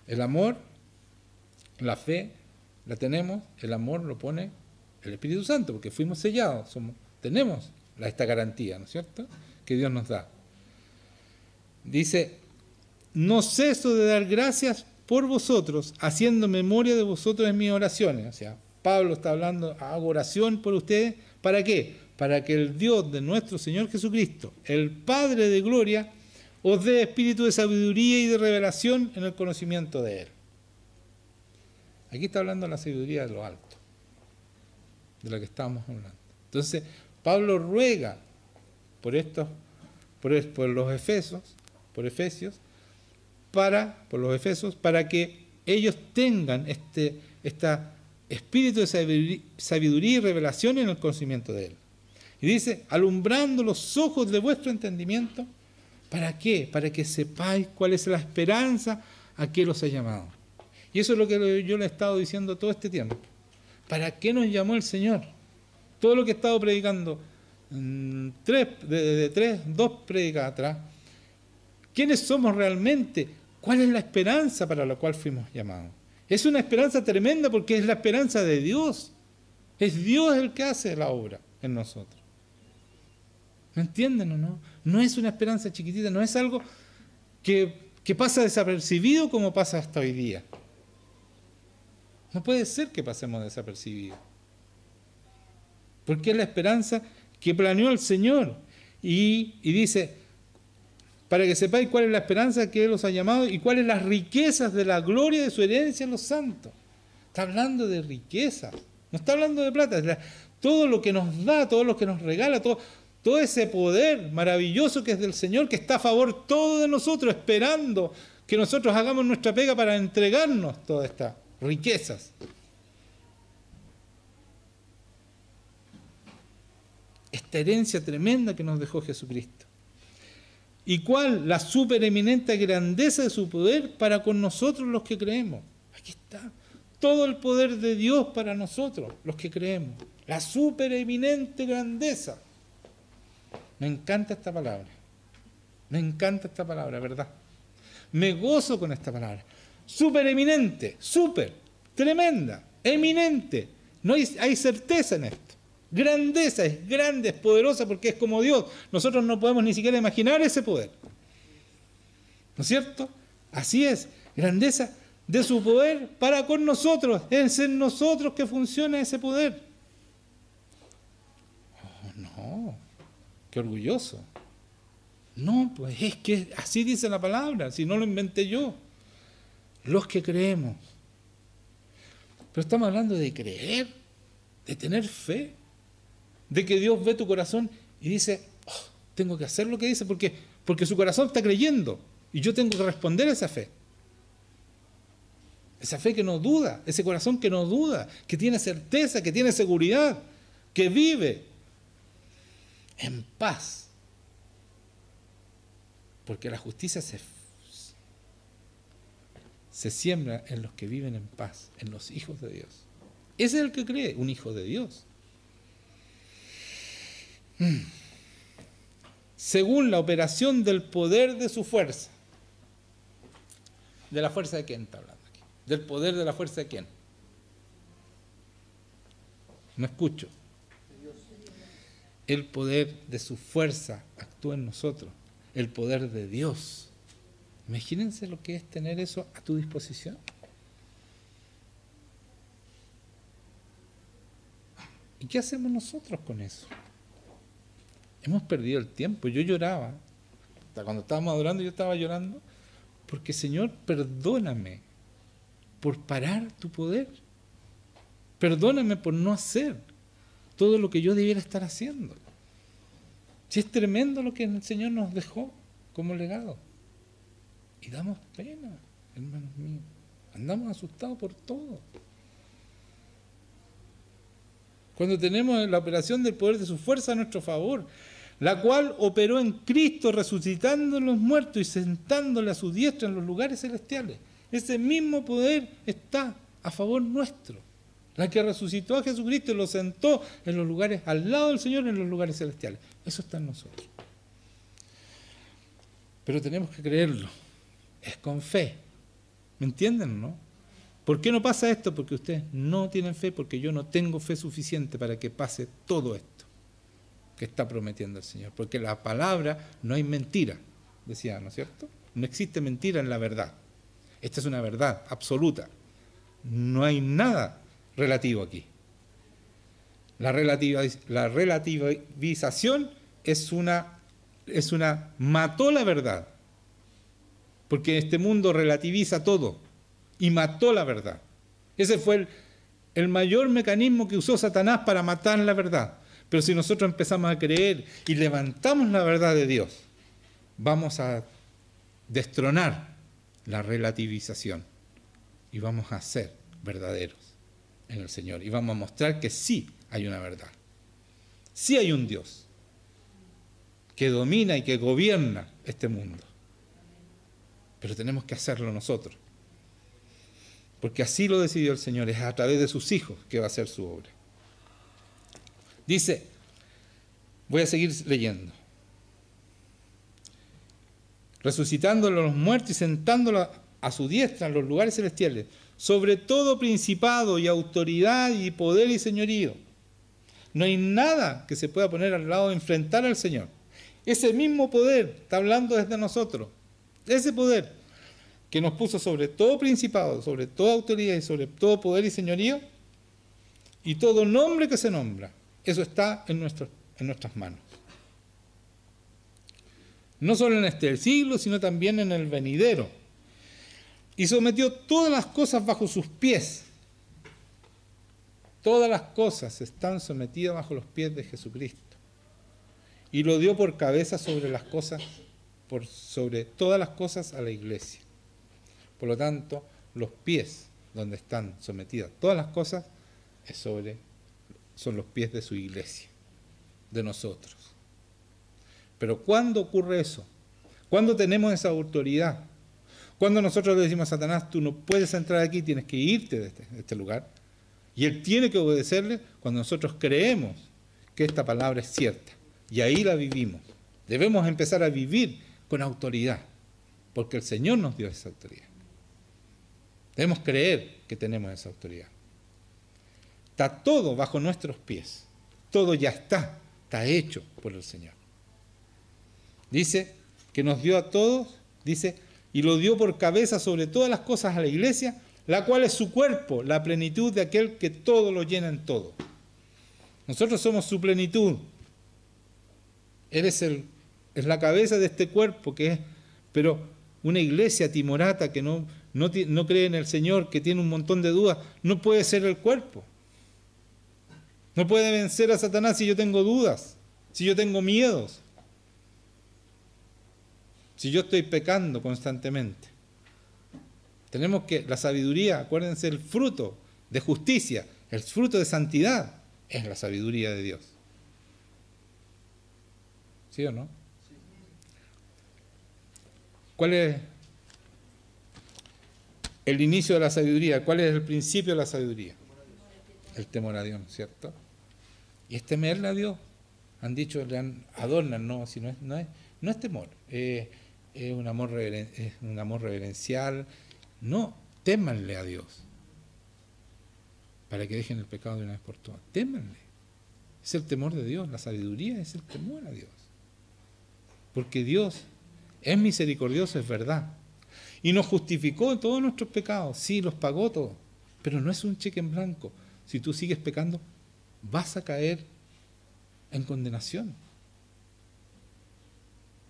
El amor, la fe, la tenemos, el amor lo pone el Espíritu Santo, porque fuimos sellados, tenemos esta garantía, ¿no es cierto?, que Dios nos da. Dice, no ceso de dar gracias por vosotros, haciendo memoria de vosotros en mis oraciones. O sea, Pablo está hablando, hago oración por ustedes, ¿para qué? Para que el Dios de nuestro Señor Jesucristo, el Padre de gloria, os dé espíritu de sabiduría y de revelación en el conocimiento de Él. Aquí está hablando de la sabiduría de lo alto, de la que estábamos hablando. Entonces, Pablo ruega por los Efesios, para que ellos tengan este espíritu de sabiduría y revelación en el conocimiento de Él. Y dice, alumbrando los ojos de vuestro entendimiento, ¿para qué? Para que sepáis cuál es la esperanza a que los ha llamado. Y eso es lo que yo le he estado diciendo todo este tiempo. ¿Para qué nos llamó el Señor? Todo lo que he estado predicando, dos prédicas atrás, ¿quiénes somos realmente? ¿Cuál es la esperanza para la cual fuimos llamados? Es una esperanza tremenda porque es la esperanza de Dios. Es Dios el que hace la obra en nosotros. ¿Me entienden o no? No es una esperanza chiquitita, no es algo que pasa desapercibido como pasa hasta hoy día. No puede ser que pasemos desapercibidos. Porque es la esperanza que planeó el Señor. Y dice, para que sepáis cuál es la esperanza que Él os ha llamado y cuáles las riquezas de la gloria de su herencia en los santos. Está hablando de riquezas, no está hablando de plata. Todo lo que nos da, todo lo que nos regala, todo ese poder maravilloso que es del Señor, que está a favor todo de nosotros, esperando que nosotros hagamos nuestra pega para entregarnos todas estas riquezas. Esta herencia tremenda que nos dejó Jesucristo. ¿Y cuál? La supereminente grandeza de su poder para con nosotros los que creemos. Aquí está. Todo el poder de Dios para nosotros, los que creemos. La supereminente grandeza. Me encanta esta palabra. Me encanta esta palabra, ¿verdad? Me gozo con esta palabra. Supereminente, super, tremenda, eminente. No hay certeza en esto. Grandeza, es grande, es poderosa porque es como Dios. Nosotros no podemos ni siquiera imaginar ese poder. ¿No es cierto? Así es. Grandeza de su poder para con nosotros. Es en nosotros que funciona ese poder. Oh, no. Qué orgulloso. No, pues es que así dice la palabra. Si no lo inventé yo. Los que creemos. Pero estamos hablando de creer, de tener fe. De que Dios ve tu corazón y dice, oh, tengo que hacer lo que dice porque su corazón está creyendo y yo tengo que responder a esa fe. Esa fe que no duda, ese corazón que no duda, que tiene certeza, que tiene seguridad, que vive en paz. Porque la justicia se siembra en los que viven en paz, en los hijos de Dios. Ese es el que cree, un hijo de Dios. Según la operación del poder de su fuerza. ¿De la fuerza de quién está hablando aquí? ¿Del poder de la fuerza de quién? No escucho. El poder de su fuerza actúa en nosotros. El poder de Dios. Imagínense lo que es tener eso a tu disposición. ¿Y qué hacemos nosotros con eso? Hemos perdido el tiempo. Yo lloraba. Hasta cuando estábamos adorando, yo estaba llorando. Porque, Señor, perdóname por parar tu poder. Perdóname por no hacer todo lo que yo debiera estar haciendo. Si es tremendo lo que el Señor nos dejó como legado. Y damos pena, hermanos míos. Andamos asustados por todo. Cuando tenemos la operación del poder de su fuerza a nuestro favor, la cual operó en Cristo resucitando a los muertos y sentándole a su diestra en los lugares celestiales. Ese mismo poder está a favor nuestro. La que resucitó a Jesucristo y lo sentó en los lugares, al lado del Señor, en los lugares celestiales. Eso está en nosotros. Pero tenemos que creerlo. Es con fe. ¿Me entienden, no? ¿Por qué no pasa esto? Porque ustedes no tienen fe, porque yo no tengo fe suficiente para que pase todo esto que está prometiendo el Señor. Porque la palabra no hay mentira, decía, ¿no es cierto? No existe mentira en la verdad. Esta es una verdad absoluta. No hay nada relativo aquí. La relativización mató la verdad. Porque este mundo relativiza todo y mató la verdad. Ese fue el mayor mecanismo que usó Satanás para matar la verdad. Pero si nosotros empezamos a creer y levantamos la verdad de Dios, vamos a destronar la relativización y vamos a ser verdaderos en el Señor. Y vamos a mostrar que sí hay una verdad. Sí hay un Dios que domina y que gobierna este mundo. Pero tenemos que hacerlo nosotros. Porque así lo decidió el Señor, es a través de sus hijos que va a hacer su obra. Dice, voy a seguir leyendo. Resucitándolo a los muertos y sentándolo a su diestra en los lugares celestiales, sobre todo principado y autoridad y poder y señorío. No hay nada que se pueda poner al lado de enfrentar al Señor. Ese mismo poder está hablando desde nosotros. Ese poder que nos puso sobre todo principado, sobre toda autoridad y sobre todo poder y señorío, y todo nombre que se nombra, eso está en nuestras manos. No solo en este siglo, sino también en el venidero. Y sometió todas las cosas bajo sus pies. Todas las cosas están sometidas bajo los pies de Jesucristo. Y lo dio por cabeza sobre las cosas, sobre todas las cosas a la iglesia. Por lo tanto, los pies donde están sometidas todas las cosas son los pies de su iglesia, de nosotros. Pero ¿cuándo ocurre eso? ¿Cuándo tenemos esa autoridad? Cuando nosotros le decimos a Satanás, tú no puedes entrar aquí, tienes que irte de este lugar. Y él tiene que obedecerle cuando nosotros creemos que esta palabra es cierta. Y ahí la vivimos. Debemos empezar a vivir con autoridad, porque el Señor nos dio esa autoridad. Debemos creer que tenemos esa autoridad. Está todo bajo nuestros pies. Todo ya está hecho por el Señor. Dice que nos dio a todos, dice, y lo dio por cabeza sobre todas las cosas a la iglesia, la cual es su cuerpo, la plenitud de aquel que todo lo llena en todo. Nosotros somos su plenitud. Él es la cabeza de este cuerpo, pero una iglesia timorata que no cree en el Señor, que tiene un montón de dudas, no puede ser el cuerpo. No puede vencer a Satanás si yo tengo dudas, si yo tengo miedos, si yo estoy pecando constantemente. Tenemos que, la sabiduría, acuérdense, el fruto de justicia, el fruto de santidad, es la sabiduría de Dios. ¿Sí o no? Sí. ¿Cuál es el inicio de la sabiduría? ¿Cuál es el principio de la sabiduría? El temor a Dios, ¿cierto? Y es temerle a Dios. Han dicho, adornan, no, si no es temor, es un amor reverencial. No, témanle a Dios para que dejen el pecado de una vez por todas. Témanle. Es el temor de Dios, la sabiduría es el temor a Dios. Porque Dios es misericordioso, es verdad. Y nos justificó todos nuestros pecados, sí, los pagó todos. Pero no es un cheque en blanco. Si tú sigues pecando, vas a caer en condenación.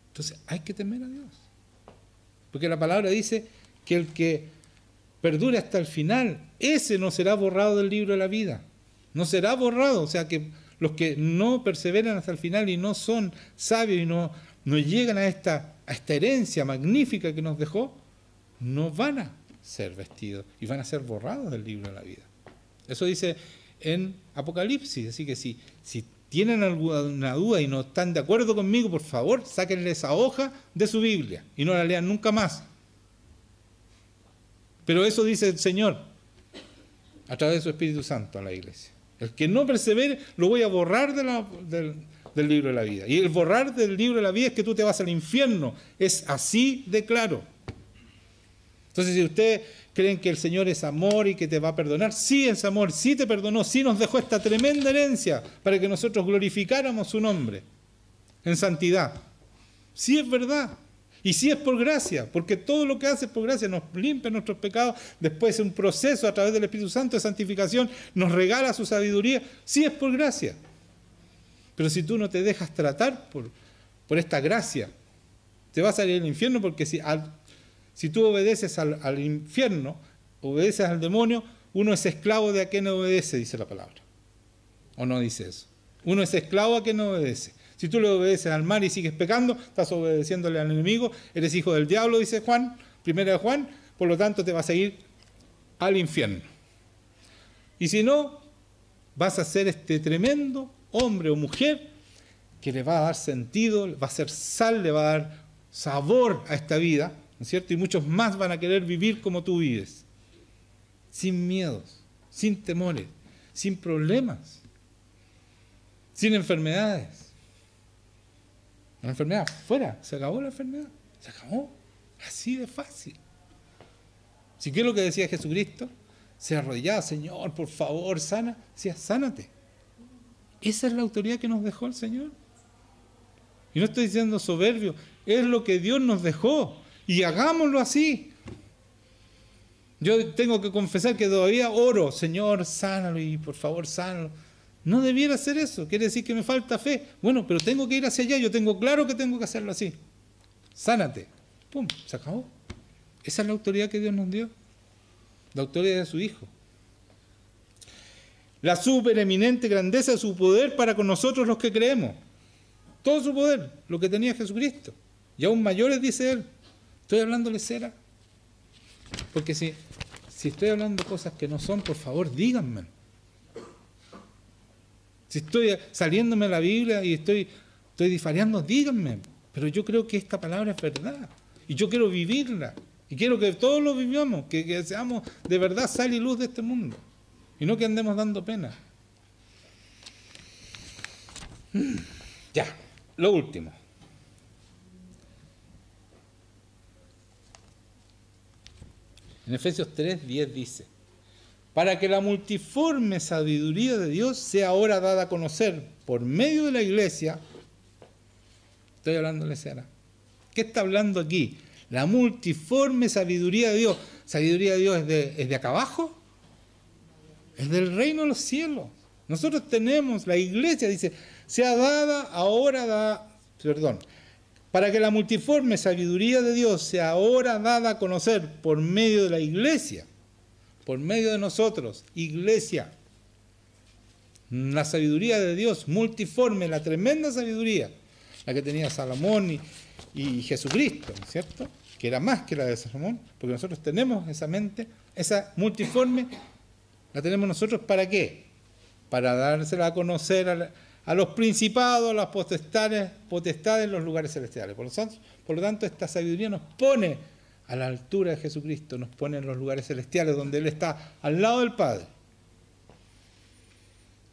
Entonces hay que temer a Dios. Porque la palabra dice que el que perdure hasta el final, ese no será borrado del libro de la vida. No será borrado. O sea que los que no perseveran hasta el final y no son sabios y no llegan a esta herencia magnífica que nos dejó, no van a ser vestidos y van a ser borrados del libro de la vida. Eso dice en Apocalipsis. Así que si tienen alguna duda y no están de acuerdo conmigo, por favor, sáquenle esa hoja de su Biblia y no la lean nunca más. Pero eso dice el Señor a través de su Espíritu Santo a la iglesia. El que no persevere, lo voy a borrar del libro de la vida. Y el borrar del libro de la vida es que tú te vas al infierno. Es así de claro. Entonces, si ustedes creen que el Señor es amor y que te va a perdonar, sí es amor, sí te perdonó, sí nos dejó esta tremenda herencia para que nosotros glorificáramos su nombre en santidad. Sí es verdad. Y sí es por gracia, porque todo lo que hace es por gracia, nos limpia nuestros pecados, después es un proceso a través del Espíritu Santo de santificación, nos regala su sabiduría, sí es por gracia. Pero si tú no te dejas tratar por esta gracia, te vas a ir al infierno, porque si tú obedeces al infierno, obedeces al demonio, uno es esclavo de a quien obedece, dice la palabra. ¿O no dice eso? Uno es esclavo a quien obedece. Si tú le obedeces al mal y sigues pecando, estás obedeciéndole al enemigo, eres hijo del diablo, dice Juan, primera de Juan, por lo tanto te vas a ir al infierno. Y si no, vas a ser este tremendo hombre o mujer que le va a dar sentido, va a ser sal, le va a dar sabor a esta vida, ¿no es cierto? Y muchos más van a querer vivir como tú vives, sin miedos, sin temores, sin problemas, sin enfermedades. La enfermedad, fuera, se acabó la enfermedad, se acabó, así de fácil. Si qué es lo que decía Jesucristo, se arrodillaba, Señor, por favor, sana, decía, sánate. Esa es la autoridad que nos dejó el Señor. Y no estoy diciendo soberbio, es lo que Dios nos dejó, y hagámoslo así. Yo tengo que confesar que todavía oro, Señor, sánalo, y por favor, sánalo. No debiera hacer eso, quiere decir que me falta fe. Bueno, pero tengo que ir hacia allá, yo tengo claro que tengo que hacerlo así. Sánate. Pum, se acabó. Esa es la autoridad que Dios nos dio. La autoridad de su Hijo. La supereminente grandeza de su poder para con nosotros los que creemos. Todo su poder, lo que tenía Jesucristo. Y aún mayores, dice él. ¿Estoy hablándole cera? Porque si estoy hablando cosas que no son, por favor, díganme. Si estoy saliéndome de la Biblia y estoy disvariando, díganme. Pero yo creo que esta palabra es verdad. Y yo quiero vivirla. Y quiero que todos lo vivamos. Que seamos de verdad sal y luz de este mundo. Y no que andemos dando pena. Ya, lo último. En Efesios 3:10 dice: para que la multiforme sabiduría de Dios sea ahora dada a conocer por medio de la iglesia. Estoy hablándole Sara. ¿Qué está hablando aquí? La multiforme sabiduría de Dios. ¿Sabiduría de Dios es de acá abajo? Es del reino de los cielos. Nosotros tenemos, la iglesia dice, sea dada ahora, para que la multiforme sabiduría de Dios sea ahora dada a conocer por medio de la iglesia. Por medio de nosotros, iglesia, la sabiduría de Dios multiforme, la tremenda sabiduría, la que tenía Salomón y Jesucristo, ¿no es cierto? Que era más que la de Salomón, porque nosotros tenemos esa mente, esa multiforme, la tenemos nosotros, ¿para qué? Para dársela a conocer a los principados, a las potestades en los lugares celestiales. Por lo tanto, esta sabiduría nos pone a la altura de Jesucristo, nos pone en los lugares celestiales donde Él está al lado del Padre.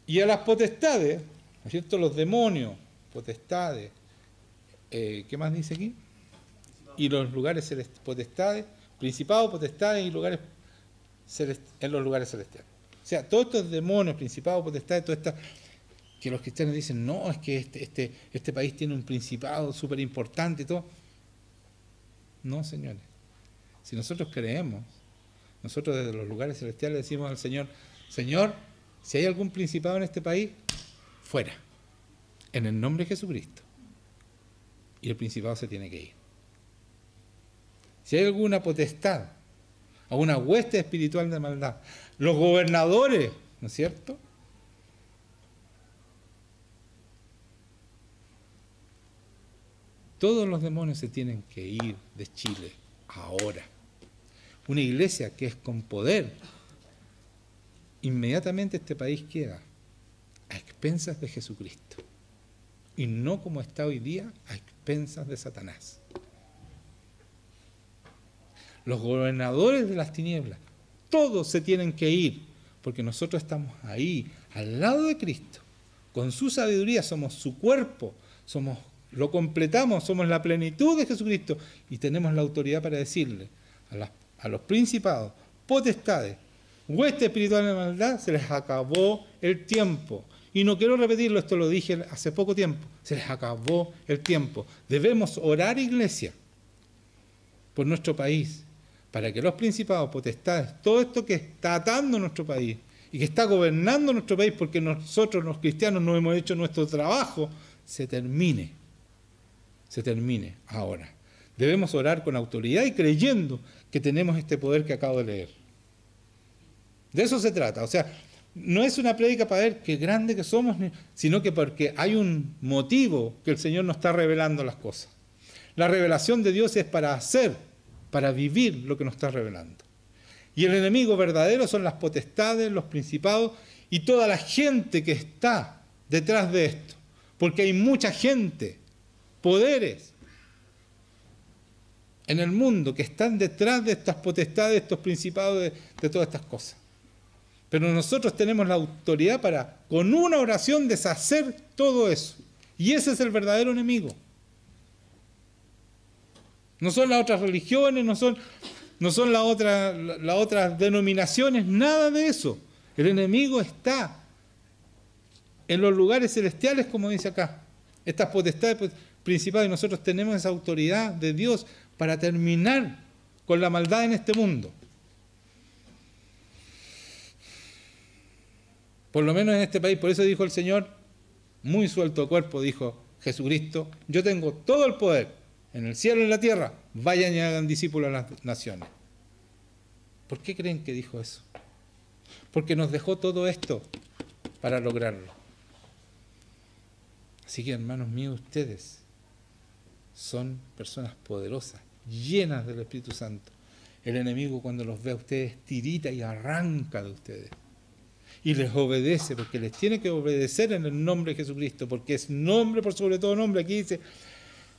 Y a las potestades, ¿no es cierto? Los demonios, potestades, ¿qué más dice aquí? Y los lugares celestiales, potestades, principados, potestades y lugares en los lugares celestiales. O sea, todos estos demonios, principados, potestades, todo esto, que los cristianos dicen, no, es que este país tiene un principado súper importante y todo. No, señores. Si nosotros creemos, nosotros desde los lugares celestiales decimos al Señor, Señor, Si hay algún principado en este país, fuera, en el nombre de Jesucristo. Y el principado se tiene que ir. Si hay alguna potestad, alguna hueste espiritual de maldad, los gobernadores, ¿no es cierto?, todos los demonios se tienen que ir de Chile ahora. Una iglesia que es con poder, inmediatamente este país queda a expensas de Jesucristo. Y no como está hoy día, a expensas de Satanás. Los gobernadores de las tinieblas, todos se tienen que ir, porque nosotros estamos ahí, al lado de Cristo. Con su sabiduría somos su cuerpo, lo completamos, somos la plenitud de Jesucristo y tenemos la autoridad para decirle a los principados, potestades, huestes espirituales de maldad, se les acabó el tiempo. Y no quiero repetirlo, esto lo dije hace poco tiempo, se les acabó el tiempo. Debemos orar, iglesia, por nuestro país, para que los principados, potestades, todo esto que está atando nuestro país y que está gobernando nuestro país, porque nosotros los cristianos no hemos hecho nuestro trabajo, se termine ahora. Debemos orar con autoridad y creyendo que tenemos este poder que acabo de leer. De eso se trata. O sea, no es una prédica para ver qué grande que somos, sino que porque hay un motivo que el Señor nos está revelando las cosas. La revelación de Dios es para hacer, para vivir lo que nos está revelando. Y el enemigo verdadero son las potestades, los principados y toda la gente que está detrás de esto. Porque hay mucha gente, poderes en el mundo que están detrás de estas potestades, de estos principados, de todas estas cosas. Pero nosotros tenemos la autoridad para, con una oración, deshacer todo eso. Y ese es el verdadero enemigo. No son las otras religiones, no son las otras denominaciones, nada de eso. El enemigo está en los lugares celestiales, como dice acá. Estas potestades principales, y nosotros tenemos esa autoridad de Dios para terminar con la maldad en este mundo. Por lo menos en este país, por eso dijo el Señor, muy suelto de cuerpo, dijo Jesucristo, yo tengo todo el poder en el cielo y en la tierra, vayan y hagan discípulos a las naciones. ¿Por qué creen que dijo eso? Porque nos dejó todo esto para lograrlo. Así que, hermanos míos, ustedes son personas poderosas, llenas del Espíritu Santo. El enemigo, cuando los ve a ustedes, tirita y arranca de ustedes. Y les obedece, porque les tiene que obedecer en el nombre de Jesucristo, porque es nombre por sobre todo nombre. Aquí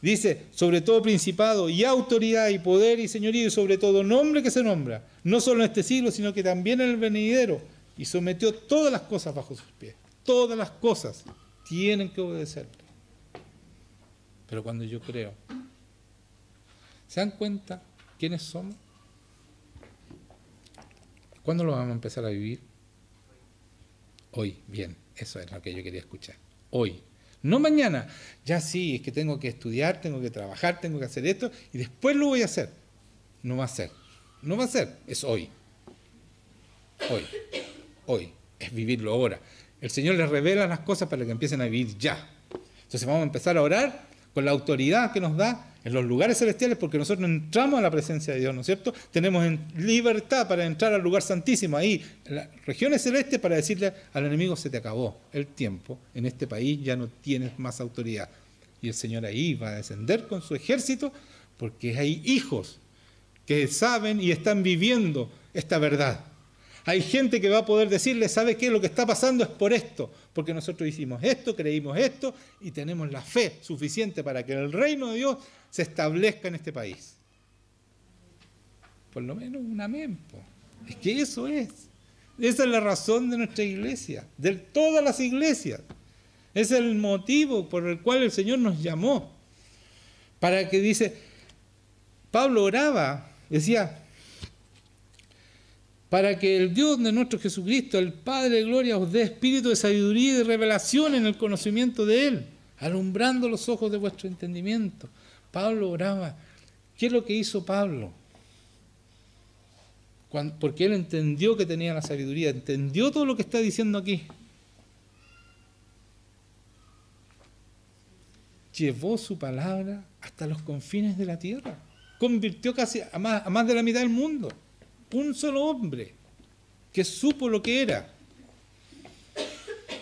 dice, sobre todo principado y autoridad y poder y señorío y sobre todo nombre que se nombra, no solo en este siglo, sino que también en el venidero, y sometió todas las cosas bajo sus pies. Todas las cosas tienen que obedecerle. Pero cuando yo creo, ¿se dan cuenta quiénes somos? ¿Cuándo lo vamos a empezar a vivir? Hoy, bien, eso es lo que yo quería escuchar. Hoy. No mañana, ya sí, es que tengo que estudiar, tengo que trabajar, tengo que hacer esto, y después lo voy a hacer. No va a ser. No va a ser, es hoy. Hoy. Hoy. Es vivirlo ahora. El Señor les revela las cosas para que empiecen a vivir ya. Entonces vamos a empezar a orar con la autoridad que nos da en los lugares celestiales, porque nosotros entramos a la presencia de Dios, ¿no es cierto? Tenemos libertad para entrar al lugar santísimo, ahí, en las regiones celestes, para decirle al enemigo, se te acabó el tiempo, en este país ya no tienes más autoridad. Y el Señor ahí va a descender con su ejército, porque hay hijos que saben y están viviendo esta verdad. Hay gente que va a poder decirle, ¿sabe qué? Lo que está pasando es por esto, porque nosotros hicimos esto, creímos esto, y tenemos la fe suficiente para que el reino de Dios se establezca en este país. Por lo menos un amén. Es que eso es. Esa es la razón de nuestra iglesia, de todas las iglesias. Es el motivo por el cual el Señor nos llamó. Para que dice, Pablo oraba, decía, para que el Dios de nuestro Jesucristo, el Padre de gloria, os dé espíritu de sabiduría y de revelación en el conocimiento de Él, alumbrando los ojos de vuestro entendimiento. Pablo oraba. ¿Qué es lo que hizo Pablo? Porque él entendió que tenía la sabiduría, entendió todo lo que está diciendo aquí. Llevó su palabra hasta los confines de la tierra. Convirtió casi a más de la mitad del mundo. Un solo hombre que supo lo que era.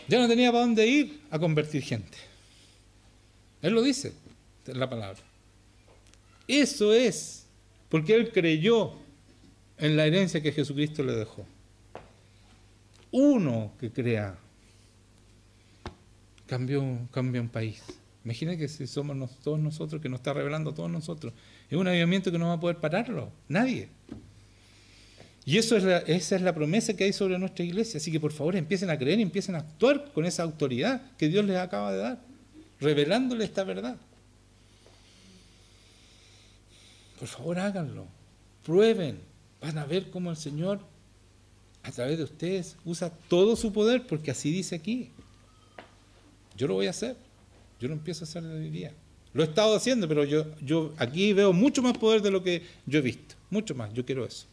Ya no tenía para dónde ir a convertir gente. Él lo dice en la palabra. Eso es porque él creyó en la herencia que Jesucristo le dejó. Uno que crea cambia un país. Imagina que si somos todos nosotros, que nos está revelando a todos nosotros, es un avivamiento que no va a poder pararlo, nadie. Y esa es la promesa que hay sobre nuestra iglesia. Así que por favor empiecen a creer y empiecen a actuar con esa autoridad que Dios les acaba de dar, revelándole esta verdad. Por favor háganlo, prueben, van a ver cómo el Señor a través de ustedes usa todo su poder, porque así dice aquí. Yo lo voy a hacer. Yo lo empiezo a hacer de hoy día. Lo he estado haciendo, pero yo aquí veo mucho más poder de lo que yo he visto. Mucho más. Yo quiero eso.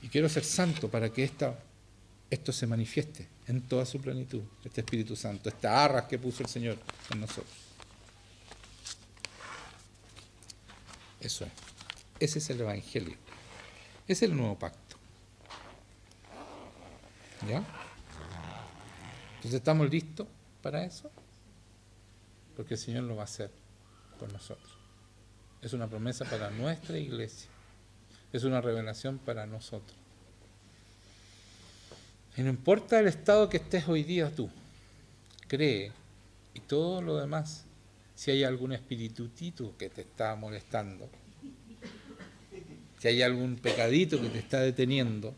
Y quiero ser santo para que esto se manifieste en toda su plenitud. Este Espíritu Santo, estas arras que puso el Señor en nosotros. Eso es. Ese es el Evangelio. Ese es el nuevo pacto. ¿Ya? Entonces, ¿estamos listos para eso? Porque el Señor lo va a hacer por nosotros. Es una promesa para nuestra iglesia. Es una revelación para nosotros. Y no importa el estado que estés hoy día tú, cree, y todo lo demás, si hay algún espiritutito que te está molestando, si hay algún pecadito que te está deteniendo,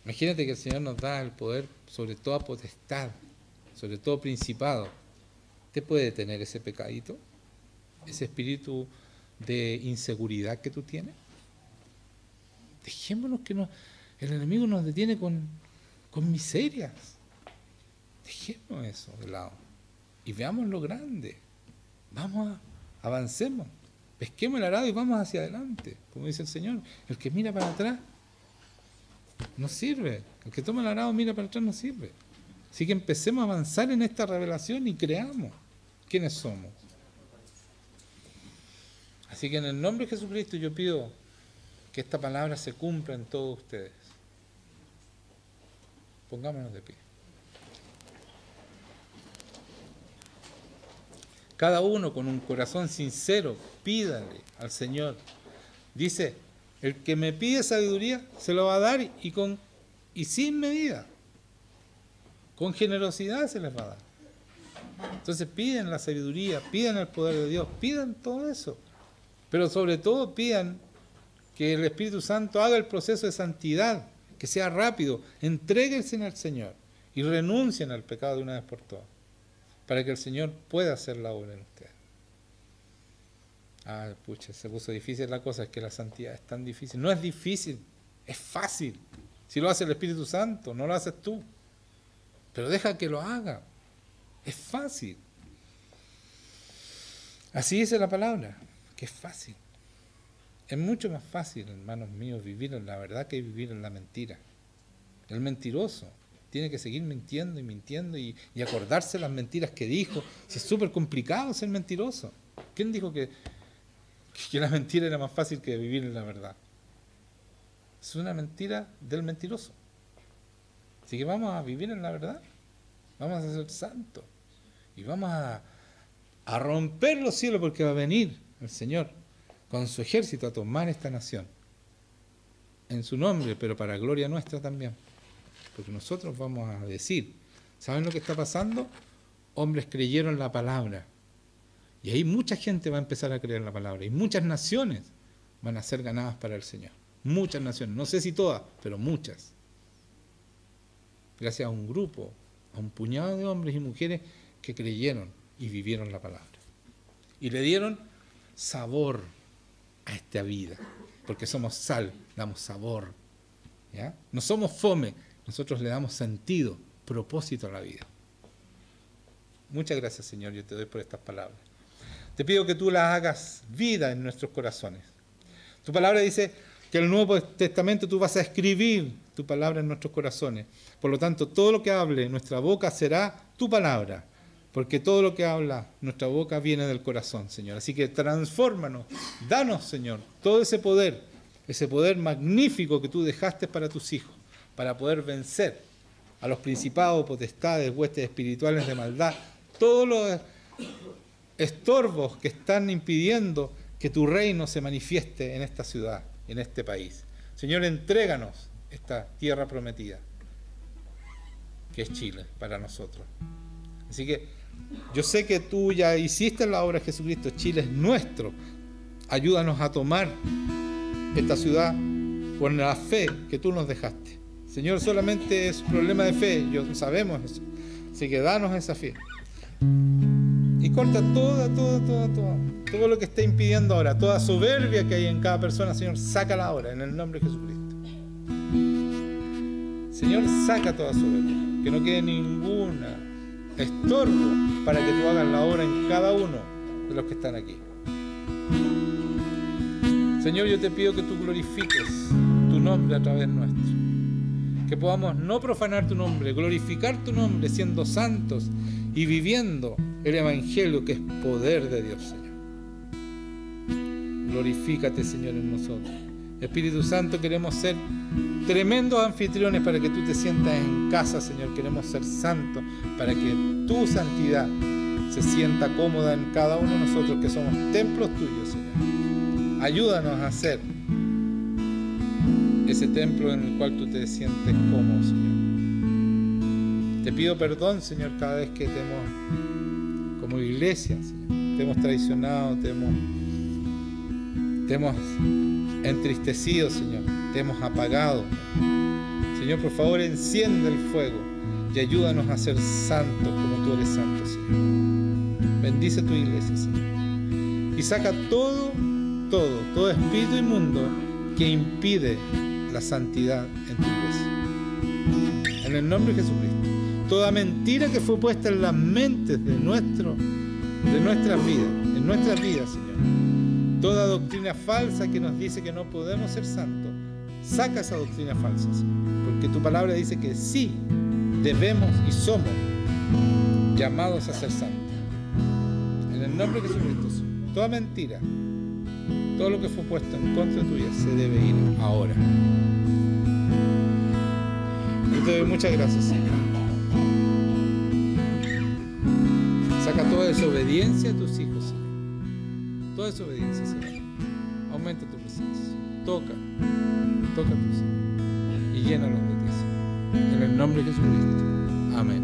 imagínate que el Señor nos da el poder sobre toda potestad, sobre todo principado. ¿Te puede detener ese pecadito? ¿Ese espíritu de inseguridad que tú tienes? Dejémonos que el enemigo nos detiene con miserias. Dejemos eso de lado y veamos lo grande. Avancemos, pesquemos el arado y vamos hacia adelante, como dice el Señor. El que mira para atrás no sirve. El que toma el arado mira para atrás no sirve. Así que empecemos a avanzar en esta revelación y creamos quiénes somos. Así que en el nombre de Jesucristo yo pido que esta palabra se cumpla en todos ustedes. Pongámonos de pie. Cada uno con un corazón sincero, pídale al Señor. Dice, el que me pide sabiduría se lo va a dar y sin medida. Con generosidad se les va a dar. Entonces piden la sabiduría, pidan el poder de Dios, pidan todo eso. Pero sobre todo pidan que el Espíritu Santo haga el proceso de santidad, que sea rápido, entréguense al Señor y renuncien al pecado de una vez por todas, para que el Señor pueda hacer la obra en ustedes. Pucha, se puso difícil la cosa, es que la santidad es tan difícil. No es difícil, es fácil. Si lo hace el Espíritu Santo, no lo haces tú. Pero deja que lo haga. Es fácil. Así dice la palabra, que es fácil. Es mucho más fácil, hermanos míos, vivir en la verdad que vivir en la mentira. El mentiroso tiene que seguir mintiendo y mintiendo y acordarse las mentiras que dijo. Si es súper complicado ser mentiroso. ¿Quién dijo que la mentira era más fácil que vivir en la verdad? Es una mentira del mentiroso. Así que vamos a vivir en la verdad. Vamos a ser santos. Y vamos a romper los cielos, porque va a venir el Señor con su ejército a tomar esta nación. En su nombre, pero para gloria nuestra también. Porque nosotros vamos a decir, ¿saben lo que está pasando? Hombres creyeron la palabra. Y ahí mucha gente va a empezar a creer la palabra. Y muchas naciones van a ser ganadas para el Señor. Muchas naciones. No sé si todas, pero muchas. Gracias a un grupo, a un puñado de hombres y mujeres que creyeron y vivieron la palabra. Y le dieron sabor a esta vida. Porque somos sal, damos sabor. ¿Ya? No somos fome, nosotros le damos sentido, propósito a la vida. Muchas gracias, Señor, yo te doy por estas palabras. Te pido que tú las hagas vida en nuestros corazones. Tu palabra dice que que en el Nuevo Testamento tú vas a escribir tu palabra en nuestros corazones. Por lo tanto, todo lo que hable nuestra boca será tu palabra, porque todo lo que habla nuestra boca viene del corazón, Señor. Así que transfórmanos, danos, Señor, todo ese poder magnífico que tú dejaste para tus hijos, para poder vencer a los principados, potestades, huestes espirituales de maldad, todos los estorbos que están impidiendo que tu reino se manifieste en esta ciudad, en este país. Señor, entréganos esta tierra prometida, que es Chile, para nosotros. Así que yo sé que tú ya hiciste la obra de Jesucristo, Chile es nuestro. Ayúdanos a tomar esta ciudad con la fe que tú nos dejaste. Señor, solamente es un problema de fe, sabemos eso. Así que danos esa fe. Y corta todo lo que está impidiendo ahora, toda soberbia que hay en cada persona, Señor, sácala ahora, en el nombre de Jesucristo. Señor, saca toda soberbia, que no quede ninguna estorbo para que tú hagas la obra en cada uno de los que están aquí. Señor, yo te pido que tú glorifiques tu nombre a través nuestro, que podamos no profanar tu nombre, glorificar tu nombre siendo santos y viviendo el Evangelio, que es poder de Dios, Señor. Glorifícate, Señor, en nosotros. Espíritu Santo, queremos ser tremendos anfitriones para que tú te sientas en casa, Señor. Queremos ser santos para que tu santidad se sienta cómoda en cada uno de nosotros, que somos templos tuyos, Señor. Ayúdanos a ser ese templo en el cual tú te sientes cómodo, Señor. Te pido perdón, Señor, cada vez que te hemos, como iglesia, Señor, te hemos traicionado, te hemos entristecido, Señor, te hemos apagado. Señor, por favor, enciende el fuego y ayúdanos a ser santos como tú eres santo, Señor. Bendice tu iglesia, Señor, y saca todo espíritu inmundo que impide la santidad en tu iglesia. En el nombre de Jesucristo. Toda mentira que fue puesta en las mentes de nuestras vidas, Señor. Toda doctrina falsa que nos dice que no podemos ser santos, saca esa doctrina falsa, Señor. Porque tu palabra dice que sí, debemos y somos llamados a ser santos. En el nombre de Jesucristo, Señor. Toda mentira, todo lo que fue puesto en contra tuya se debe ir ahora. Yo te doy muchas gracias, Señor. Saca toda desobediencia de tus hijos, Señor. Toda desobediencia, Señor. Aumenta tu presencia. Toca tu Señor. Y llénalos de ti, Señor. En el nombre de Jesucristo. Amén.